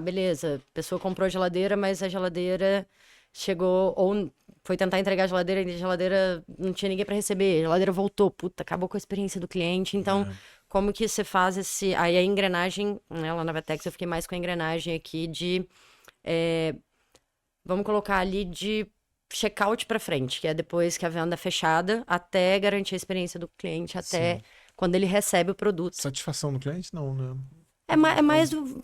Beleza, a pessoa comprou a geladeira, mas a geladeira chegou... Ou foi tentar entregar a geladeira e a geladeira não tinha ninguém para receber. A geladeira voltou. Acabou com a experiência do cliente. Então, como que você faz esse... Aí a engrenagem, né, lá na Vetex eu fiquei mais com a engrenagem aqui de... vamos colocar ali de checkout para frente, que é depois que a venda é fechada, até garantir a experiência do cliente, até quando ele recebe o produto. Satisfação do cliente, não, né? É mais do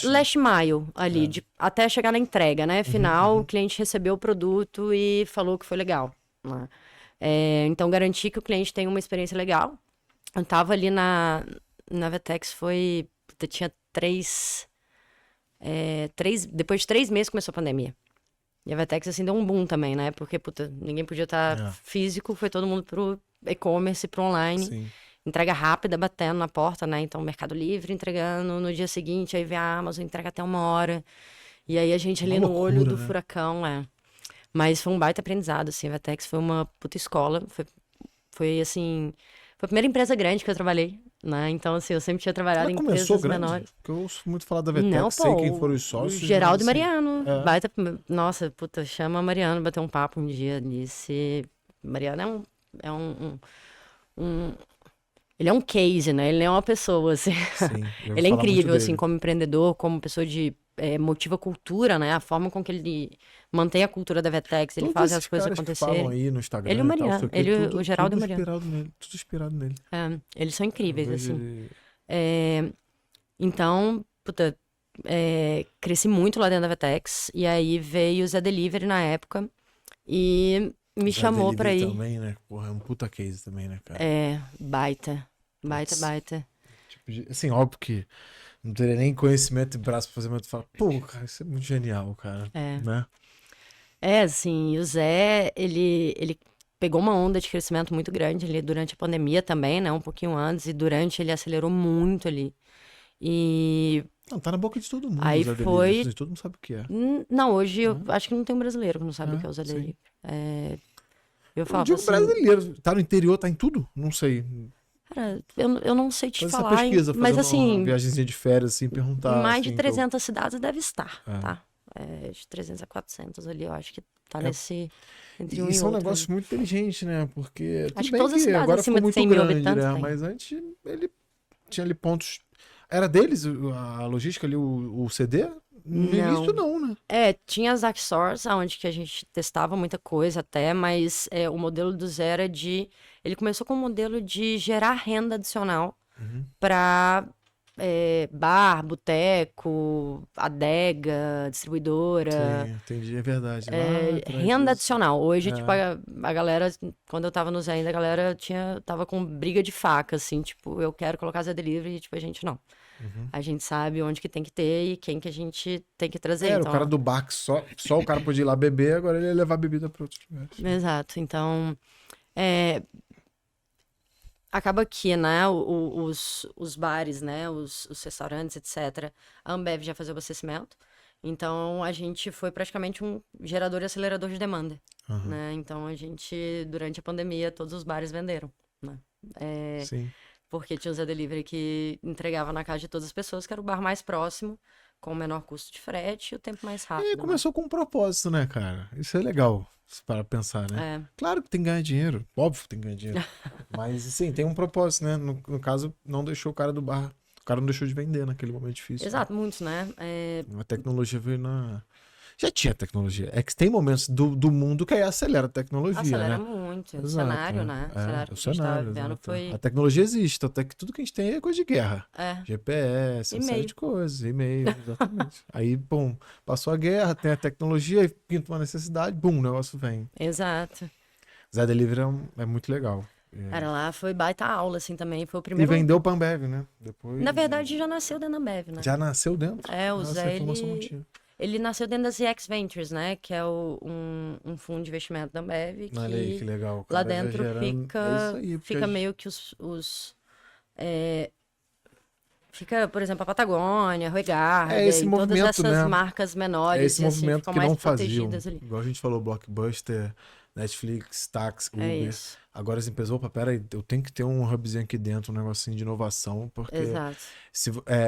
last mile ali, até chegar na entrega, né? Final, o cliente recebeu o produto e falou que foi legal. Né? Então, garantir que o cliente tenha uma experiência legal. Eu tava ali na Vetex, tinha depois de 3 meses começou a pandemia. E a Vetex, assim, deu um boom também, né? Porque, ninguém podia estar físico, foi todo mundo pro e-commerce, pro online. Sim. Entrega rápida, batendo na porta, né? Então, Mercado Livre entregando no dia seguinte, aí vem a Amazon, entrega até 1 hora. E aí a gente ali no olho do furacão, Mas foi um baita aprendizado, assim. A Vetex foi uma puta escola. Foi assim... Foi a primeira empresa grande que eu trabalhei, né? Então, assim, eu sempre tinha trabalhado em empresas menores. Porque eu ouço muito falar da Vetex, não, sei quem foram os sócios. Geraldo e Mariano. Baita... Nossa, chama a Mariano, bater um papo um dia, disse... Mariano ele é um case, né? Ele é uma pessoa, assim. Sim, ele é incrível, assim, como empreendedor, como pessoa de... motiva a cultura, né? A forma com que ele mantém a cultura da Vetex, ele faz as coisas acontecerem. Falam aí no Instagram, ele e o Mariano, o Geraldo e o Mariano. Tudo inspirado nele. Eles são incríveis, assim. Então, cresci muito lá dentro da Vetex, e aí veio o Zé Delivery na época, e me chamou pra ir. Também, né? Porra, é um puta case também, né, cara? Baita. Tipo, assim, óbvio que não teria nem conhecimento e braço pra fazer, mas tu fala, pô, cara, isso é muito genial, cara. Né? Assim, e o Zé, ele pegou uma onda de crescimento muito grande ali durante a pandemia também, né? Um pouquinho antes, e durante ele acelerou muito ali. E... Não, tá na boca de todo mundo. Aí foi... Todo mundo sabe o que é. Não, hoje eu acho que não tem um brasileiro que não sabe o que é o Zé Delivery. Eu falo digo assim... brasileiro, tá no interior, tá em tudo? Não sei. Cara, eu não sei te falar. Essa pesquisa, mas assim... uma viagemzinha de férias, assim, perguntar... Em mais assim, de 300 cidades deve estar, tá? De 300 a 400 ali, eu acho que tá nesse... Entre um e isso é um outro, negócio muito inteligente, né? Porque acho que todas as cidades agora acima ficou de muito 100 mil grande, habitantes né? Mas antes ele tinha ali pontos... Era deles a logística ali, o CD? No início não, né? Tinha as Dark Source, onde que a gente testava muita coisa até, mas o modelo do Zé era de... Ele começou com um modelo de gerar renda adicional para bar, boteco, adega, distribuidora. Sim, entendi, é verdade. Renda adicional. Hoje, tipo, a galera, quando eu tava no Zé ainda, a galera tava com briga de faca, assim, tipo, eu quero colocar Zé Delivery e, tipo, a gente não. A gente sabe onde que tem que ter e quem que a gente tem que trazer. Era então, o cara do bar que só o cara podia ir lá beber, agora ele ia levar bebida para outros lugares. Exato. Então, acaba que, né, os bares, né, os restaurantes, etc., a Ambev já fazia o abastecimento. Então, a gente foi praticamente um gerador e acelerador de demanda, né? Então, a gente, durante a pandemia, todos os bares venderam, né? Sim. Porque tinha o Zé Delivery que entregava na casa de todas as pessoas, que era o bar mais próximo, com o menor custo de frete e o tempo mais rápido. E começou com um propósito, né, cara? Isso é legal, para pensar, né? Claro que tem que ganhar dinheiro, óbvio que tem que ganhar dinheiro. Mas, sim, tem um propósito, né? No caso, não deixou o cara do bar. O cara não deixou de vender naquele momento difícil. Exato, muitos, né? A tecnologia veio na... Já tinha tecnologia. É que tem momentos do mundo que aí acelera a tecnologia, acelera né? muito. O Exato, cenário, né? O cenário que a gente tava vivendo foi... A tecnologia existe, até que tudo que a gente tem é coisa de guerra. GPS, uma série de coisas, e-mail, exatamente. Aí, bom, passou a guerra, tem a tecnologia, aí pinta uma necessidade, bum, o negócio vem. Exato. Zé Delivery é muito legal. Cara, lá foi baita aula, assim, também. Foi o primeiro... E vendeu pra Ambev, né? Depois... Na verdade, já nasceu dentro da Ambev, né? Já nasceu dentro? O Zé, ele nasceu dentro da ZX Ventures, né? Que é um fundo de investimento da Ambev. Olha aí, que legal. Lá dentro fica aí, meio que fica, por exemplo, a Patagônia, Rui Garden, todas essas marcas menores. É esse movimento ficam que mais não faziam. ali. Igual a gente falou, Blockbuster, Netflix, Tax, Uber. Agora as empresas, peraí, eu tenho que ter um hubzinho aqui dentro, um negocinho de inovação, porque... Exato.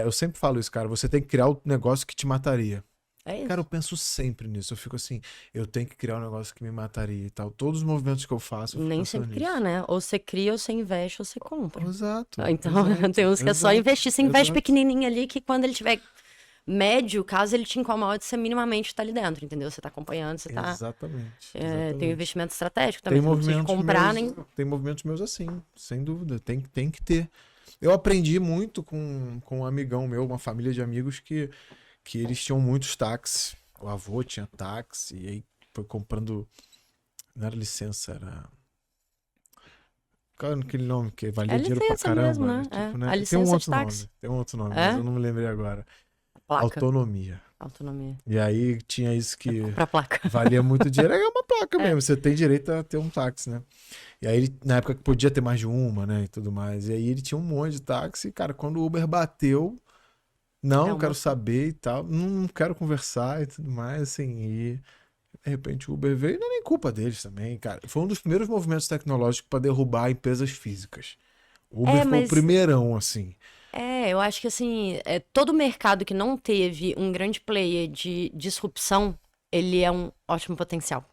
Eu sempre falo isso, cara, você tem que criar o negócio que te mataria. É isso. Cara, eu penso sempre nisso. Eu fico assim, eu tenho que criar um negócio que me mataria e tal. Todos os movimentos que eu faço, eu fico Nem pensando sempre nisso. criar, né? Ou você cria, ou você investe, ou você compra. Exato, Então, exato, tem uns que é só exato, investir. Você investe exato. pequenininho ali, que quando ele tiver médio, caso ele te incomode, você minimamente tá ali dentro, entendeu? Você tá acompanhando, você tá... Exatamente, tem um exatamente. investimento estratégico Tem também. Você não precisa de movimentos comprar meus, nem... tem movimentos meus assim, sem dúvida. Tem que ter. Eu aprendi muito com um amigão meu, uma família de amigos que eles tinham muitos táxis. O avô tinha táxi, e aí foi comprando. Não era licença, era. Qual era aquele nome que É valia dinheiro pra licença mesmo, caramba, né? né? Tipo, A né? licença de táxi. Tem um outro nome, mas É? eu não me lembrei agora. Placa. Autonomia. Autonomia. E aí tinha isso que Comprar placa. valia muito dinheiro. É uma placa É. mesmo, você tem direito a ter um táxi, né? E aí, na época que podia ter mais de uma, né? E tudo mais. E aí ele tinha um monte de táxi. E, cara, quando o Uber bateu, não, É não uma quero saber e tal. Não quero conversar e tudo mais, assim. E de repente o Uber veio. Não é nem culpa deles também, cara. Foi um dos primeiros movimentos tecnológicos para derrubar empresas físicas. O Uber É, foi o mas primeirão, assim. eu acho que assim, todo mercado que não teve um grande player de disrupção, ele é um ótimo potencial.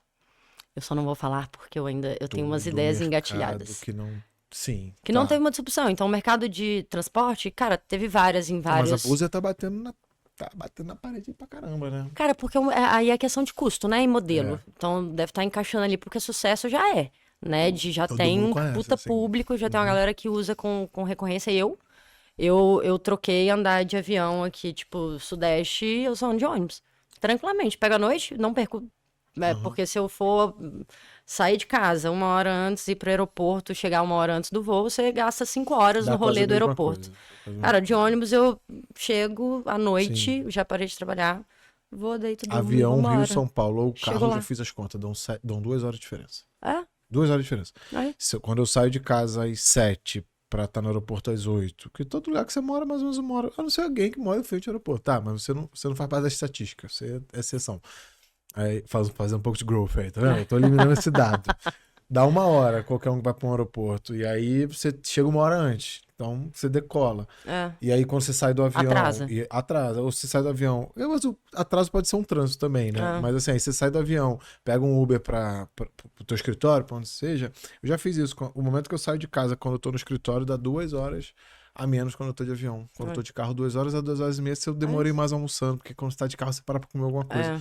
Eu só não vou falar porque eu tenho umas Do ideias mercado engatilhadas. que não. Sim, Que não tá. teve uma disrupção. Então, o mercado de transporte, cara, teve várias em Mas a vários. Búzia tá batendo na. Tá batendo na parede pra caramba, né? Cara, porque aí é questão de custo, né? E modelo. É. Então, deve estar encaixando ali porque sucesso já é, né? Já Todo tem mundo um conhece, puta assim. público, já tem uma Uhum. galera que usa com recorrência. Eu troquei andar de avião aqui, tipo, Sudeste, eu sou de ônibus. Tranquilamente. Pego à noite, não perco. Uhum. Porque se eu for sair de casa 1 hora antes, ir pro aeroporto, chegar 1 hora antes do voo, você gasta 5 horas no Dá quase a rolê do mesma aeroporto. coisa. Quase a mesma Cara, de coisa. ônibus eu chego à Sim. noite, já parei de trabalhar, vou, deito, durmo e Avião vambora. Rio-São Paulo ou Chego carro, já lá. fiz as contas, dão 2 horas de diferença. É? 2 horas de diferença. Aí. Quando eu saio de casa às 7 pra estar no aeroporto às 8, porque todo lugar que você mora, mais ou menos uma hora. A não ser alguém que mora em frente ao aeroporto. Tá, mas você não faz parte da estatística, você é exceção. Aí fazer um pouco de growth aí, tá vendo? Eu tô eliminando esse dado. Dá 1 hora, qualquer um que vai para um aeroporto. E aí você chega 1 hora antes. Então você decola. É. E aí quando você sai do avião. Atrasa. E atrasa. Ou você sai do avião. Mas o atraso pode ser um trânsito também, né? É. Mas assim, aí você sai do avião, pega um Uber pro teu escritório, pra onde seja. Eu já fiz isso. O momento que eu saio de casa, quando eu tô no escritório, dá 2 horas a menos quando eu tô de avião. Quando eu tô de carro, 2 horas a 2 horas e meia. Se eu demorei mais almoçando, porque quando você tá de carro, você para pra comer alguma coisa. É.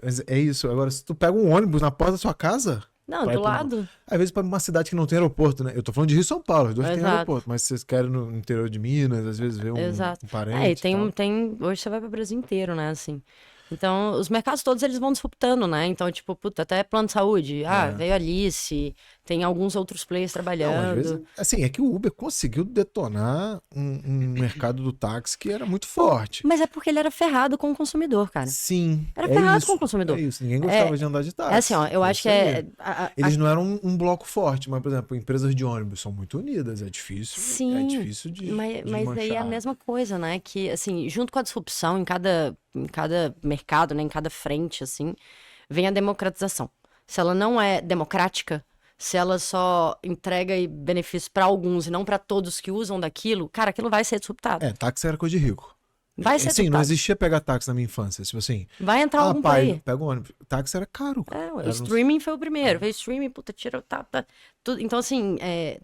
Mas é isso. Agora, se tu pega um ônibus na porta da sua casa, Não, pra ir do pra lado. às vezes para uma cidade que não tem aeroporto, né? Eu tô falando de Rio e São Paulo, os dois têm Exato. aeroporto, mas vocês querem no interior de Minas, às vezes ver Exato. um E parente e tal. hoje você vai para o Brasil inteiro, né, assim. Então, os mercados todos eles vão disruptando, né? Então, tipo, puta, até plano de saúde. É. Veio a Alice, tem alguns outros players Não, às vezes, trabalhando. assim, é que o Uber conseguiu detonar um mercado do táxi que era muito forte. Mas é porque ele era ferrado com o consumidor, cara. Sim, Era é ferrado com isso. o consumidor. É isso. Ninguém É, gostava de andar de é assim, ó, táxi. eu É acho que isso aí. Eles não eram um bloco forte, mas, por exemplo, empresas de ônibus são muito unidas. É sim, difícil de mas daí é a desmanchar. mesma coisa, né? Que, assim, junto com a disrupção em cada mercado, né? Em cada frente, assim, vem a democratização. Se ela não é democrática, se ela só entrega benefícios para alguns e não para todos que usam daquilo, cara, aquilo vai ser disruptado. Táxi era coisa de rico. Vai ser Sim, não disruptado. existia pegar táxi na minha infância. Tipo assim, Vai entrar algum pai, player. pega o ônibus. Táxi era caro. O Era streaming foi o primeiro. Veio streaming, puta, tira, tudo. Então, assim,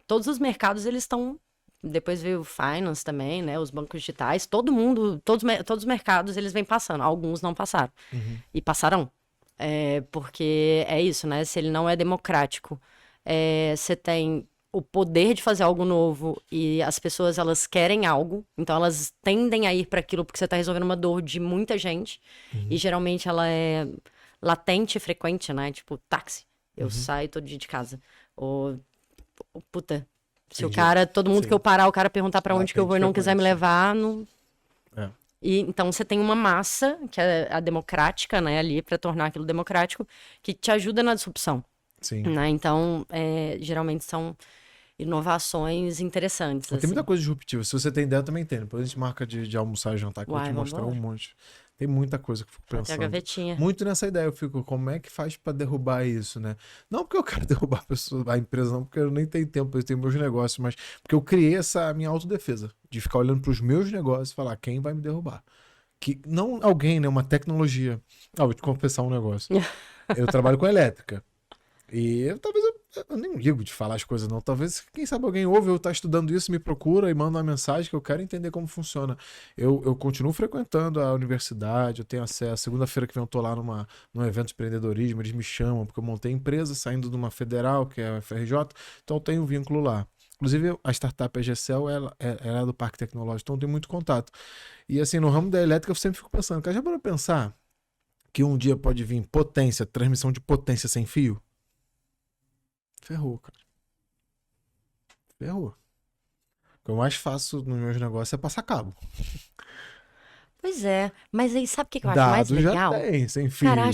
todos os mercados, eles estão... Depois veio o finance também, né? Os bancos digitais. Todo mundo, todos os mercados, eles vêm passando. Alguns não passaram. E passarão. Porque é isso, né? Se ele não é democrático, você tem o poder de fazer algo novo e as pessoas, elas querem algo. Então, elas tendem a ir para aquilo porque você está resolvendo uma dor de muita gente. E, geralmente, ela é latente e frequente, né? Tipo, táxi. Eu saio todo dia de casa. Ou, puta, se o Entendi. cara, todo mundo Sim. que eu parar, o cara perguntar para onde que eu vou e não quiser me frequente. levar, não... É. E então você tem uma massa, que é a democrática, né, ali, para tornar aquilo democrático, que te ajuda na disrupção, Sim. né? Então, geralmente são inovações interessantes, Tem muita assim. coisa disruptiva. Se você tem ideia, eu também tem. Depois a gente marca de almoçar e jantar, que eu vou Uai, te mostrar vambora. um monte. Tem muita coisa que eu fico Tem a pensando. gavetinha. Muito nessa ideia. Eu fico, como é que faz pra derrubar isso, né? Não porque eu quero derrubar a empresa, não, porque eu nem tenho tempo, eu tenho meus negócios, mas porque eu criei essa minha autodefesa. De ficar olhando pros meus negócios e falar, quem vai me derrubar? que não alguém, né? Uma tecnologia. Vou te confessar um negócio. Eu trabalho com elétrica. E eu nem ligo de falar as coisas, não. Talvez, quem sabe alguém ouve, eu tá estudando isso, me procura e manda uma mensagem que eu quero entender como funciona. Eu continuo frequentando a universidade, eu tenho acesso. Segunda-feira que vem eu tô lá num evento de empreendedorismo, eles me chamam, porque eu montei empresa saindo de uma federal, que é a FRJ, então eu tenho um vínculo lá. Inclusive, a startup EGCEL, ela é do Parque Tecnológico, então eu tenho muito contato. E assim, no ramo da elétrica, eu sempre fico pensando, cara, já parou pra pensar que um dia pode vir potência, transmissão de potência sem fio? Ferrou, cara. Ferrou. O que eu mais faço nos meus negócios é passar cabo. Pois é, mas aí sabe o que eu acho mais Dado já legal? tem, sem fio. Cara,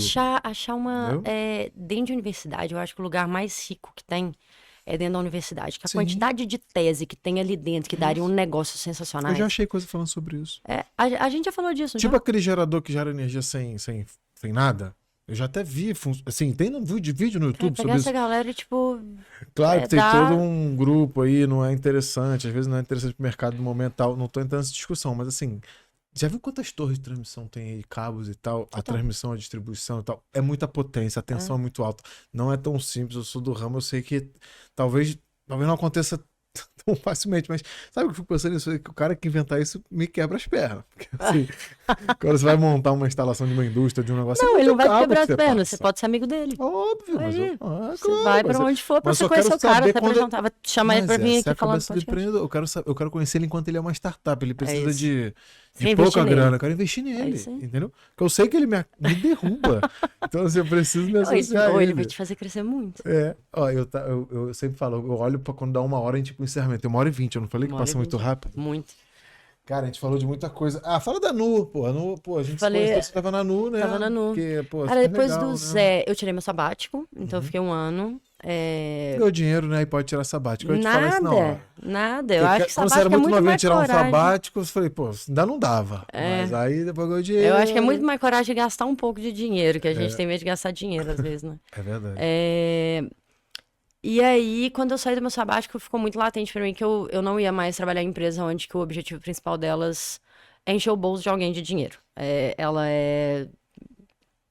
achar uma. Entendeu? Dentro de universidade, eu acho que o lugar mais rico que tem é dentro da universidade. Que a Sim. quantidade de tese que tem ali dentro, que daria um negócio sensacional. Eu já achei coisa falando sobre isso. A gente já falou disso, Tipo já? aquele gerador que gera energia sem nada. Eu já até vi, assim, tem um vídeo no YouTube Pegar sobre essa isso. galera, tipo. Claro que tem dá- todo um grupo aí, não é interessante, às vezes não é interessante pro mercado no momento tal, não tô entrando nessa discussão, mas assim, já viu quantas torres de transmissão tem aí, cabos e tal, a transmissão, a distribuição e tal, é muita potência, a tensão é muito alta, não é tão simples, eu sou do ramo, eu sei que talvez não aconteça tão facilmente, mas sabe o que eu fico pensando nisso? Que o cara que inventar isso me quebra as pernas, porque assim, quando você vai montar uma instalação de uma indústria, de um negócio, Não, é ele não muito vai cabo quebrar que as pernas, passa. você pode ser amigo dele. Óbvio, mas Aí, claro, você vai pra mas onde for pra mas você eu conhecer quero o cara, saber até quando- apresentar. Vai chamar ele pra vir essa é a aqui falar no cabeça do podcast. empreendedor. Eu quero conhecer ele enquanto ele é uma startup. Ele precisa isso. de Você pouca investir nele. grana. Eu quero investir nele, isso aí. entendeu? Porque eu sei que ele me derruba. Então, assim, eu preciso me associar a Ou ele ele. vai te fazer crescer muito. Ó, eu sempre falo, eu olho pra quando dá 1 hora, a gente pro encerramento. Tem 1h20, eu não falei que 1 hora e passa muito 20. rápido? Muito. Cara, a gente falou de muita coisa. Ah, fala da Nu, pô. A Nu, pô, a gente se Falei- conheceu, você tava na Nu, né? Tava na Nu. Porque, pô, Cara, super depois legal, do né? Zé, eu tirei meu sabático, então eu fiquei 1 ano. Ganhou dinheiro, né? E pode tirar sabático. Eu ia te falar isso na hora. Nada. Eu Porque acho que quando você era sabático é muito muito novinho mais tirar um coragem. sabático, eu falei, pô, ainda não dava. Mas aí depois ganhou dinheiro. Eu acho que é muito mais coragem de gastar um pouco de dinheiro, que a gente tem medo de gastar dinheiro às vezes, né? É verdade. E aí, quando eu saí do meu sabático, ficou muito latente pra mim que eu não ia mais trabalhar em empresa onde que o objetivo principal delas é encher o bolso de alguém de dinheiro.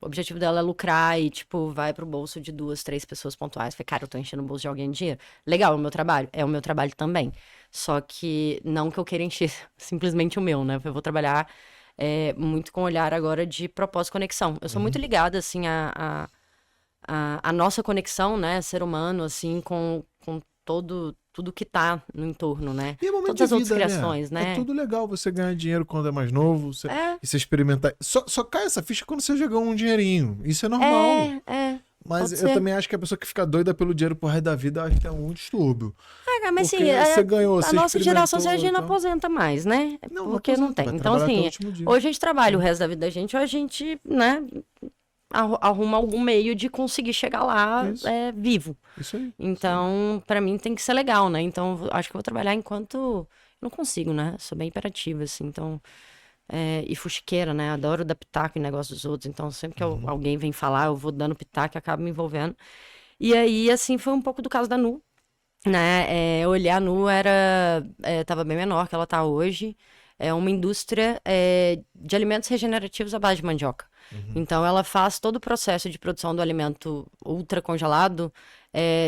O objetivo dela é lucrar e, tipo, vai pro bolso de 2, 3 pessoas pontuais. Falei, cara, eu tô enchendo o bolso de alguém de dinheiro. Legal, é o meu trabalho. É o meu trabalho também. Só que não que eu queira encher simplesmente o meu, né? Eu vou trabalhar muito com olhar agora de propósito e conexão. Eu sou muito ligada, assim, a nossa conexão, né? Ser humano, assim, com tudo que tá no entorno, né? E é momento Todas de as outras vida, criações, né? É tudo legal você ganhar dinheiro quando é mais novo, e você experimentar. Só cai essa ficha quando você já ganhou um dinheirinho. Isso é normal. Mas pode eu ser. também acho que a pessoa que fica doida pelo dinheiro pro resto da vida, acho que é um distúrbio. Mas Porque assim, você ganhou, a você nossa geração, experimentou, a gente não então. aposenta mais, né? Não Porque aposenta, não tem. vai Então, trabalhar até o assim, último dia. hoje a gente trabalha o resto da vida da gente, ou a gente, né, arruma algum meio de conseguir chegar lá Isso. vivo. Isso aí. Então, pra mim tem que ser legal, né? Então, acho que eu vou trabalhar enquanto eu não consigo, né? Sou bem imperativa, assim, então... e fuxiqueira, né? Adoro dar pitaco em negócio dos outros. Então, sempre que alguém vem falar, eu vou dando pitaco e acabo me envolvendo. E aí, assim, foi um pouco do caso da Nu, né? Eu olhei a Nu, tava bem menor que ela tá hoje. É uma indústria de alimentos regenerativos à base de mandioca. Então, ela faz todo o processo de produção do alimento ultra congelado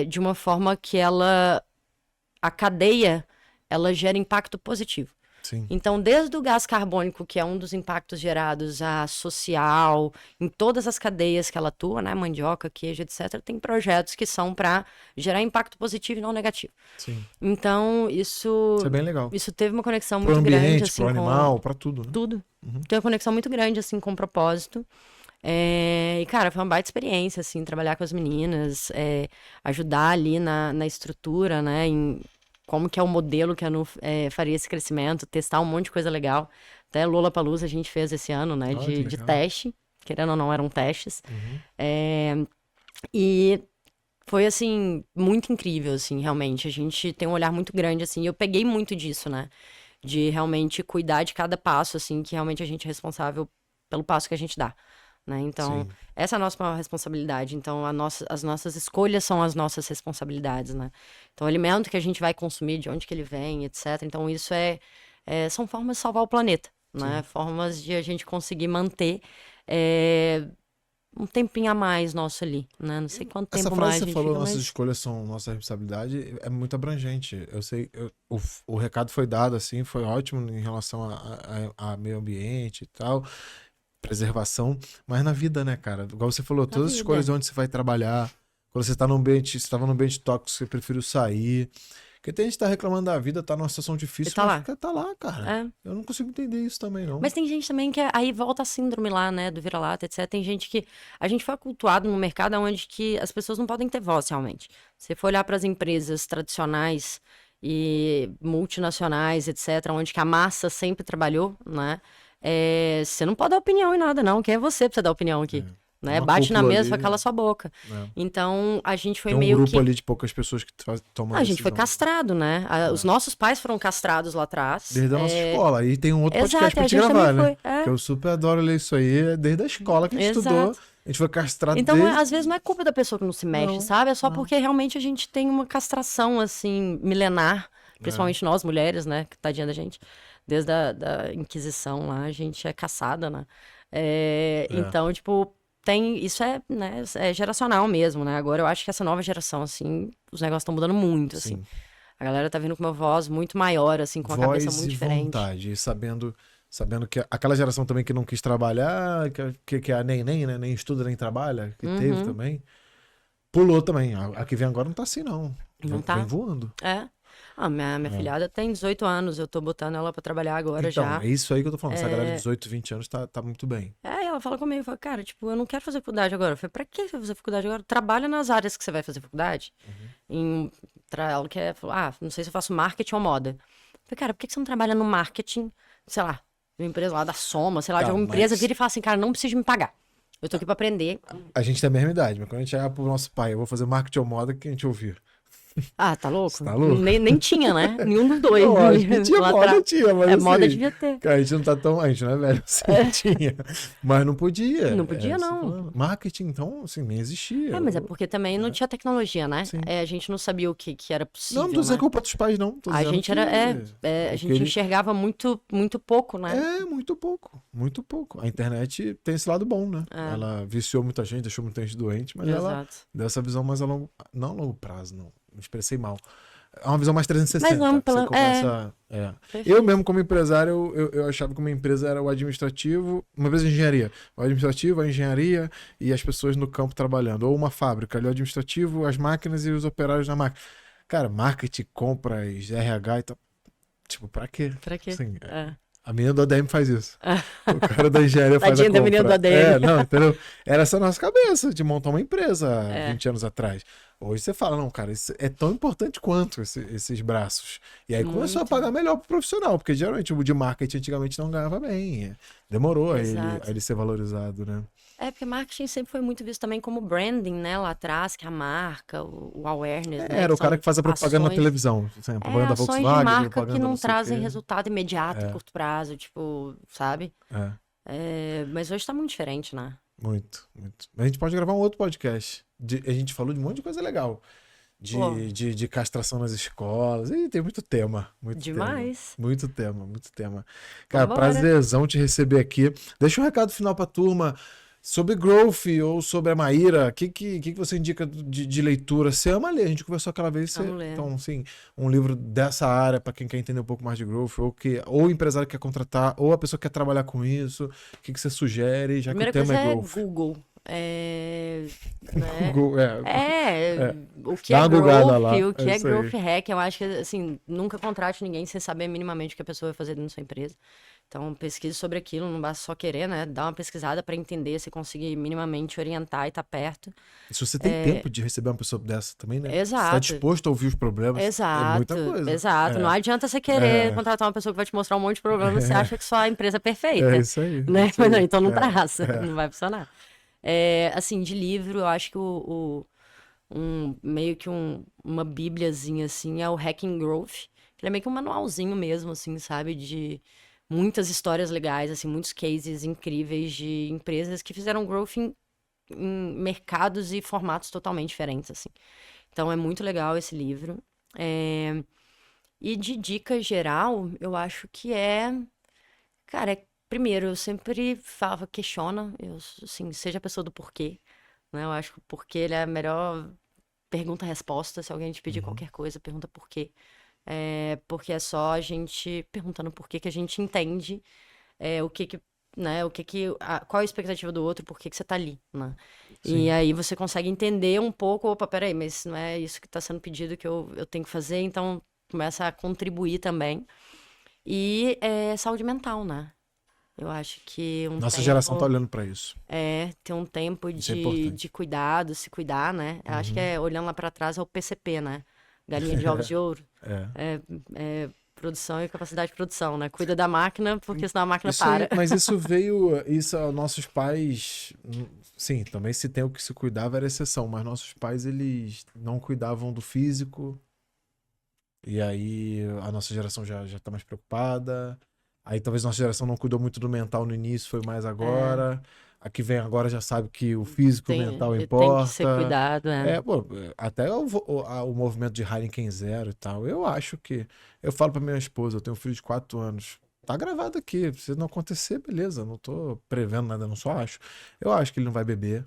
de uma forma que a cadeia, ela gera impacto positivo. Sim. Então, desde o gás carbônico, que é um dos impactos gerados a social, em todas as cadeias que ela atua, né, mandioca, queijo, etc., tem projetos que são para gerar impacto positivo e não negativo. Sim. Então, Isso é bem legal. isso teve uma conexão Pro muito grande, ambiente, assim, pro animal, pra tudo, né? tudo. Tem uma conexão muito grande, assim, com o propósito. E, cara, foi uma baita experiência, assim, trabalhar com as meninas, ajudar ali na estrutura, né, em como que é o modelo que a Nu faria esse crescimento, testar um monte de coisa legal. Até Lollapalooza a gente fez esse ano, né, que de legal. teste, querendo ou não, eram testes. E foi, assim, muito incrível, assim, realmente. A gente tem um olhar muito grande, assim, e eu peguei muito disso, né, de realmente cuidar de cada passo, assim, que realmente a gente é responsável pelo passo que a gente dá. Né? Então, Sim. essa é a nossa maior responsabilidade. Então, as nossas escolhas são as nossas responsabilidades, né? Então, o alimento que a gente vai consumir, de onde que ele vem, etc. Então, isso são formas de salvar o planeta, né? Sim. Formas de a gente conseguir manter um tempinho a mais nosso ali, né? Não sei quanto Essa tempo frase mais que a você gente falou, fica, nossas mas escolhas são nossa responsabilidade, é muito abrangente. Eu sei, o recado foi dado, assim, foi ótimo em relação a meio ambiente e tal, preservação, mas na vida, né, cara? Igual você falou, na todas as escolhas vida. de onde você vai trabalhar, quando você tá num ambiente, você estava num ambiente tóxico, você preferiu sair. Porque tem gente que tá reclamando da vida, tá numa situação E difícil, tá mas lá. fica, tá lá, cara. É. Eu não consigo entender isso também, não. Mas tem gente também que aí volta a síndrome lá, né, do vira-lata, etc. Tem gente que a gente foi acultuado no mercado onde que as pessoas não podem ter voz realmente. Se for olhar para as empresas tradicionais e multinacionais, etc., onde que a massa sempre trabalhou, né? Você não pode dar opinião em nada, não. Quem é você pra você dar opinião aqui? É. Tem Né? uma Bate na cúpula mesa, vai ali, calar sua boca. né? Então, a gente foi Tem um meio grupo que ali de poucas pessoas que tomam a a gente foi decisão. castrado, né? Os É. nossos pais foram castrados lá atrás. Desde a nossa escola. E tem um outro podcast Exato, e pra a te gente também gravar, né? foi. Que eu super adoro ler isso aí. É desde a escola que a gente estudou. Exato. A gente foi castrado Então, desde. às vezes, não é culpa da pessoa que não se mexe, Não, sabe? É só não. porque realmente a gente tem uma castração, assim, milenar. É, Principalmente nós, mulheres, né? Que tadinha da gente. Desde a da Inquisição lá, a gente é caçada, né? é, Então, tipo, tem... Isso é, né? É geracional mesmo, né? Agora, eu acho que essa nova geração, assim, os negócios estão mudando muito, assim. sim. A galera tá vindo com uma voz muito maior, assim, com uma cabeça Voz muito e diferente. vontade. E sabendo que aquela geração também que não quis trabalhar, que é a nem, né? Nem estuda, nem trabalha, que teve Uhum. também. Pulou também. A que vem agora não tá assim, não. Não Vem tá? voando. É. Ah, minha É. filhada tem 18 anos, eu tô botando ela pra trabalhar agora Então, já. é isso aí que eu tô falando. Essa galera de É, 18, 20 anos tá muito bem. ela fala comigo, fala, cara, tipo, eu não quero fazer faculdade agora. Eu falei, pra que você vai fazer faculdade agora? Trabalha nas áreas que você vai fazer faculdade. Ela quer, falou, não sei se eu faço marketing ou moda. Eu falei, cara, por que você não trabalha no marketing, sei lá, de uma empresa lá da Soma, sei lá, de Tá, alguma empresa, mas vira e fala assim, cara, não precisa me pagar. Eu tô aqui pra aprender. a gente tem a mesma idade, mas quando a gente chegar pro nosso pai, eu vou fazer marketing ou moda, que a gente ouvir. Ah, tá Você louco? tá louco? Nem tinha, né? Nenhum dos dois. Eu acho que tinha Lá moda, atrás. tinha, mas Moda assim. devia ter. Cara, a gente não tá tão. A gente não é velho assim, tinha. Mas não podia. Não É, podia, isso que eu tô não. falando. Marketing, então, assim, nem existia. Mas é porque também não tinha tecnologia, né? Sim. A gente não sabia o que era Não, não tô possível, dizendo né? culpa dos pais, não. Tô A dizendo gente que. a O que gente ele. enxergava muito, muito pouco, né? É, muito pouco. Muito pouco. A internet tem esse lado bom, né? É, Ela viciou muita gente, deixou muita gente doente, mas ela exato. deu essa visão mais a longo. Não a longo prazo, não. Me expressei mal. É uma visão mais Mas 360. Que você ampla, começa. É. Eu perfeito. mesmo, como empresário, eu achava que uma empresa era o administrativo, uma empresa de engenharia. O administrativo, a engenharia e as pessoas no campo trabalhando. Ou uma fábrica, ali o administrativo, as máquinas e os operários na máquina. Cara, marketing, compras, RH e tal. Tipo, pra quê? Pra quê? Assim, É. a menina do ADM faz isso. O cara da engenharia faz a Tadinha da menina do compra. ADM. Não, entendeu? Era essa a nossa cabeça de montar uma empresa há É, 20 anos atrás. Hoje você fala, não, cara, isso é tão importante quanto esses braços. E aí começou a muito. pagar melhor pro profissional, porque geralmente o de marketing antigamente não ganhava bem. Demorou Exato. a ele ser valorizado, né? Porque marketing sempre foi muito visto também como branding, né? Lá atrás, que é a marca, o awareness, né? Era Que o cara são que faz a propaganda na ações, televisão. Assim, a propaganda da ações de Volkswagen, marca que propaganda não não sei o trazem quê. resultado imediato em É, curto prazo, tipo, sabe? é. Mas hoje tá muito diferente, né? Muito, muito. A gente pode gravar um outro podcast. A gente falou de um monte de coisa legal. Pô, De castração nas escolas. E tem muito tema. Muito tema. demais. Muito tema, muito tema. Cara, Vambora. prazerzão te receber aqui. Deixa um recado final pra turma sobre Growth ou sobre a Maíra. O que você indica de leitura? Você ama ler, a gente conversou aquela vez. Vamos ler. Então, assim, um livro dessa área pra quem quer entender um pouco mais de Growth, ou o empresário quer contratar, ou a pessoa quer trabalhar com isso. O que você sugere, já Primeira que o tema coisa é é Growth? Google. Né? Google, é. O que Dá é uma googada growth, lá. o que É é isso aí. growth hack, eu acho que, assim, nunca contrate ninguém sem saber minimamente o que a pessoa vai fazer dentro da sua empresa. Então, pesquise sobre aquilo, não basta só querer, né? Dá uma pesquisada para entender, se conseguir minimamente orientar e estar perto. E se você tem tempo de receber uma pessoa dessa também, né? Se tá Exato, disposto a ouvir os problemas, é muita exato, coisa. exato. Não adianta você querer É, contratar uma pessoa que vai te mostrar um monte de problemas e você acha que sua empresa é é perfeita, isso aí. É né? isso aí. Então não É, traça, é. não vai funcionar. Assim, de livro, eu acho que meio que uma bíbliazinha, assim, é o Hacking Growth, que ele é meio que um manualzinho mesmo, assim, sabe? De muitas histórias legais, assim, muitos cases incríveis de empresas que fizeram growth em mercados e formatos totalmente diferentes, assim. Então, é muito legal esse livro. E de dica geral, eu acho que Cara, primeiro, eu sempre falava, questiona, assim, seja a pessoa do porquê, né? Eu acho que o porquê ele é a melhor pergunta-resposta. Se alguém te pedir Uhum. qualquer coisa, pergunta por quê. Porque é só a gente perguntando por que que a gente entende o que que, né, qual é a expectativa do outro, por que que você tá ali, né? E Sim. aí você consegue entender um pouco, opa, peraí, mas não é isso que tá sendo pedido que eu tenho que fazer, então começa a contribuir também. E saúde mental, né? Eu acho que um Nossa geração tá tempo olhando pra isso. ter um tempo Isso é de importante. cuidado, se cuidar, né? Eu acho que Uhum. olhando lá pra trás é o PCP, né? Galinha de ovos de ouro. É. É produção e capacidade de produção, né? Cuida da máquina, porque senão a máquina Isso aí, para. mas isso veio, nossos pais, sim, também se tem o que se cuidava era exceção, mas nossos pais eles não cuidavam do físico, e aí a nossa geração já tá mais preocupada. Aí talvez nossa geração não cuidou muito do mental no início, foi mais É, agora. A que vem agora já sabe que o físico e o mental tem que ser importa. cuidado, É, pô, até o movimento de Heineken Zero e tal. Eu acho que. Eu falo pra minha esposa, eu tenho um filho de 4 anos. Tá gravado aqui. Se não acontecer, beleza. Não tô prevendo nada, não só acho. Eu acho que ele não vai beber.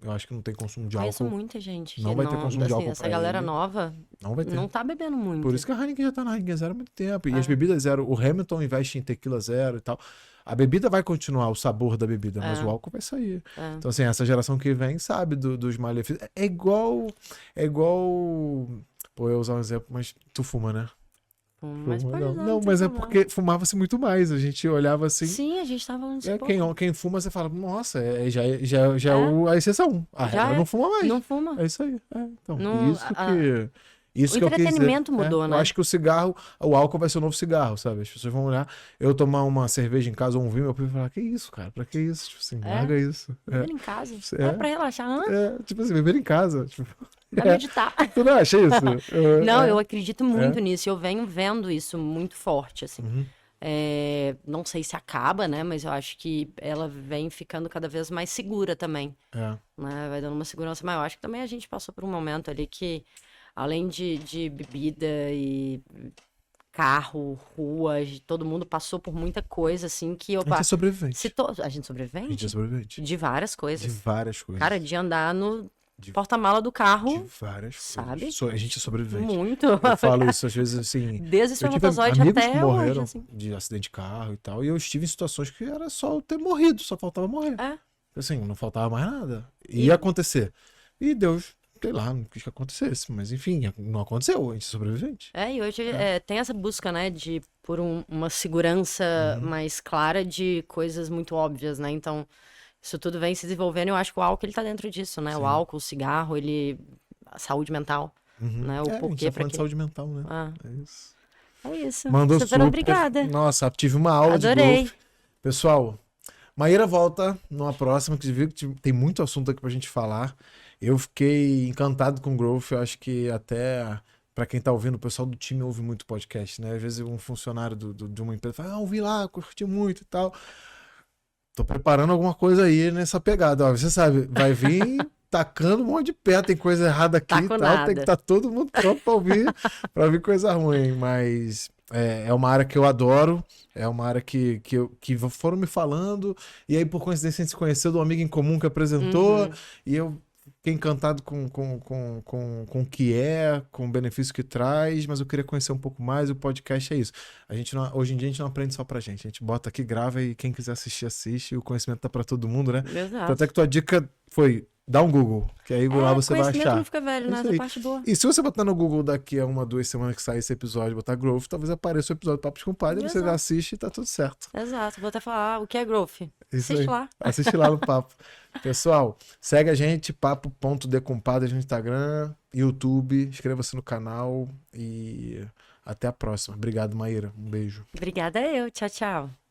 Eu acho que não tem consumo de Conheço álcool. muita gente que Não vai ter não, consumo de assim, álcool essa pra galera ele. nova Não vai ter. não tá bebendo Por isso muito. que a Heineken já tá na Heineken Zero há muito tempo. E as É, bebidas zero, o Hamilton investe em tequila zero e tal. A bebida vai continuar, o sabor da bebida, mas o é, álcool vai sair. é. Então, assim, essa geração que vem sabe dos malefícios. É igual. É igual. Pô, eu ia usar um exemplo, mas tu fuma, né? Mas Fuma, pode não. usar, não Não, tem mas é problema. porque fumava-se muito mais. A gente olhava assim. Sim, a gente tava nesse Quem, pouco. quem fuma, você fala, nossa, já é É, a exceção. A já regra não é. fuma mais. Não fuma. É isso aí. É, então, Não, o isso que eu quis dizer. entretenimento É, mudou, eu né? acho que o cigarro, o álcool vai ser o novo cigarro, sabe? As pessoas vão olhar, eu tomar uma cerveja em casa ou um vinho, meu primo vai falar, que isso, cara? Pra que isso? Tipo assim, É, larga isso. beber em casa. É É, pra relaxar. Hã? tipo assim, beber em casa. Tipo, Pra é. meditar. Tu não acha isso? Não, eu É, acredito é. muito nisso. Eu venho vendo isso muito forte, assim. Uhum, Não sei se acaba, né? Mas eu acho que ela vem ficando cada vez mais segura também, é. né? Vai dando uma segurança maior. Acho que também a gente passou por um momento ali que, além de bebida e carro, ruas, todo mundo passou por muita coisa, assim, que, A gente é opa, sobrevivente. a gente A gente é sobrevivente sobrevivente. de várias De coisas. várias Cara, coisas. de andar no De, porta-mala do de carro, várias coisas. sabe? A gente é sobrevivente. Muito. Eu falo isso às vezes assim. Desde Eu tive espermatozoide amigos que até hoje, morreram assim. de acidente de carro e tal, e eu estive em situações que era só eu ter morrido, só faltava morrer. É. Assim, não faltava mais nada. E, Ia acontecer. E Deus, sei lá, não quis que acontecesse, mas enfim, não aconteceu, a gente é sobrevivente. e hoje É. tem essa busca, né, de por uma segurança Uhum. mais clara de coisas muito óbvias, né? Então, isso tudo vem se desenvolvendo e eu acho que o álcool ele tá dentro disso, né? O Sim. álcool, o cigarro, a saúde mental, Uhum. né? O É, a gente porquê, tá pra falando de quê. saúde mental, né? Ah, É isso. é isso. Mandou Super super. obrigada. Nossa, tive uma aula de Adorei. growth. Pessoal, Maíra volta numa próxima, que viu que tem muito assunto aqui pra gente falar. Eu fiquei encantado com o Growth, eu acho que até pra quem tá ouvindo, o pessoal do time ouve muito podcast, né? Às vezes um funcionário de uma empresa fala, ouvi lá, curti muito e tal. Tô preparando alguma coisa aí nessa pegada, ó. Você sabe, vai vir tacando um monte de pé, tem coisa errada aqui e Taco tal, tem que nada. estar todo mundo pronto pra ouvir coisa ruim, mas é uma área que eu adoro, é uma área que foram me falando, e aí por coincidência a gente se conheceu de um amigo em comum que apresentou, Uhum. e eu fiquei encantado com o que é, com o benefício que traz, mas eu queria conhecer um pouco mais, o podcast é isso. Hoje em dia a gente não aprende só pra gente, a gente bota aqui, grava e quem quiser assistir, assiste, e o conhecimento tá pra todo mundo, né? Tanto é Exato. que tua dica foi, dá um Google, que aí lá você vai Conhecimento não achar. fica velho, É né? isso Essa aí. parte boa. E se você botar no Google daqui a 1, 2 semanas que sair esse episódio, botar Growth, talvez apareça o episódio do Papo de Compadre, você Exato. assiste e tá tudo certo. Exato. Vou até falar o que é growth. Isso Assiste aí. lá. Assiste lá no Papo. Pessoal, segue a gente, papo.decompadre no Instagram, YouTube, inscreva-se no canal e até a próxima. Obrigado, Maíra. Um beijo. Obrigada eu. Tchau, tchau.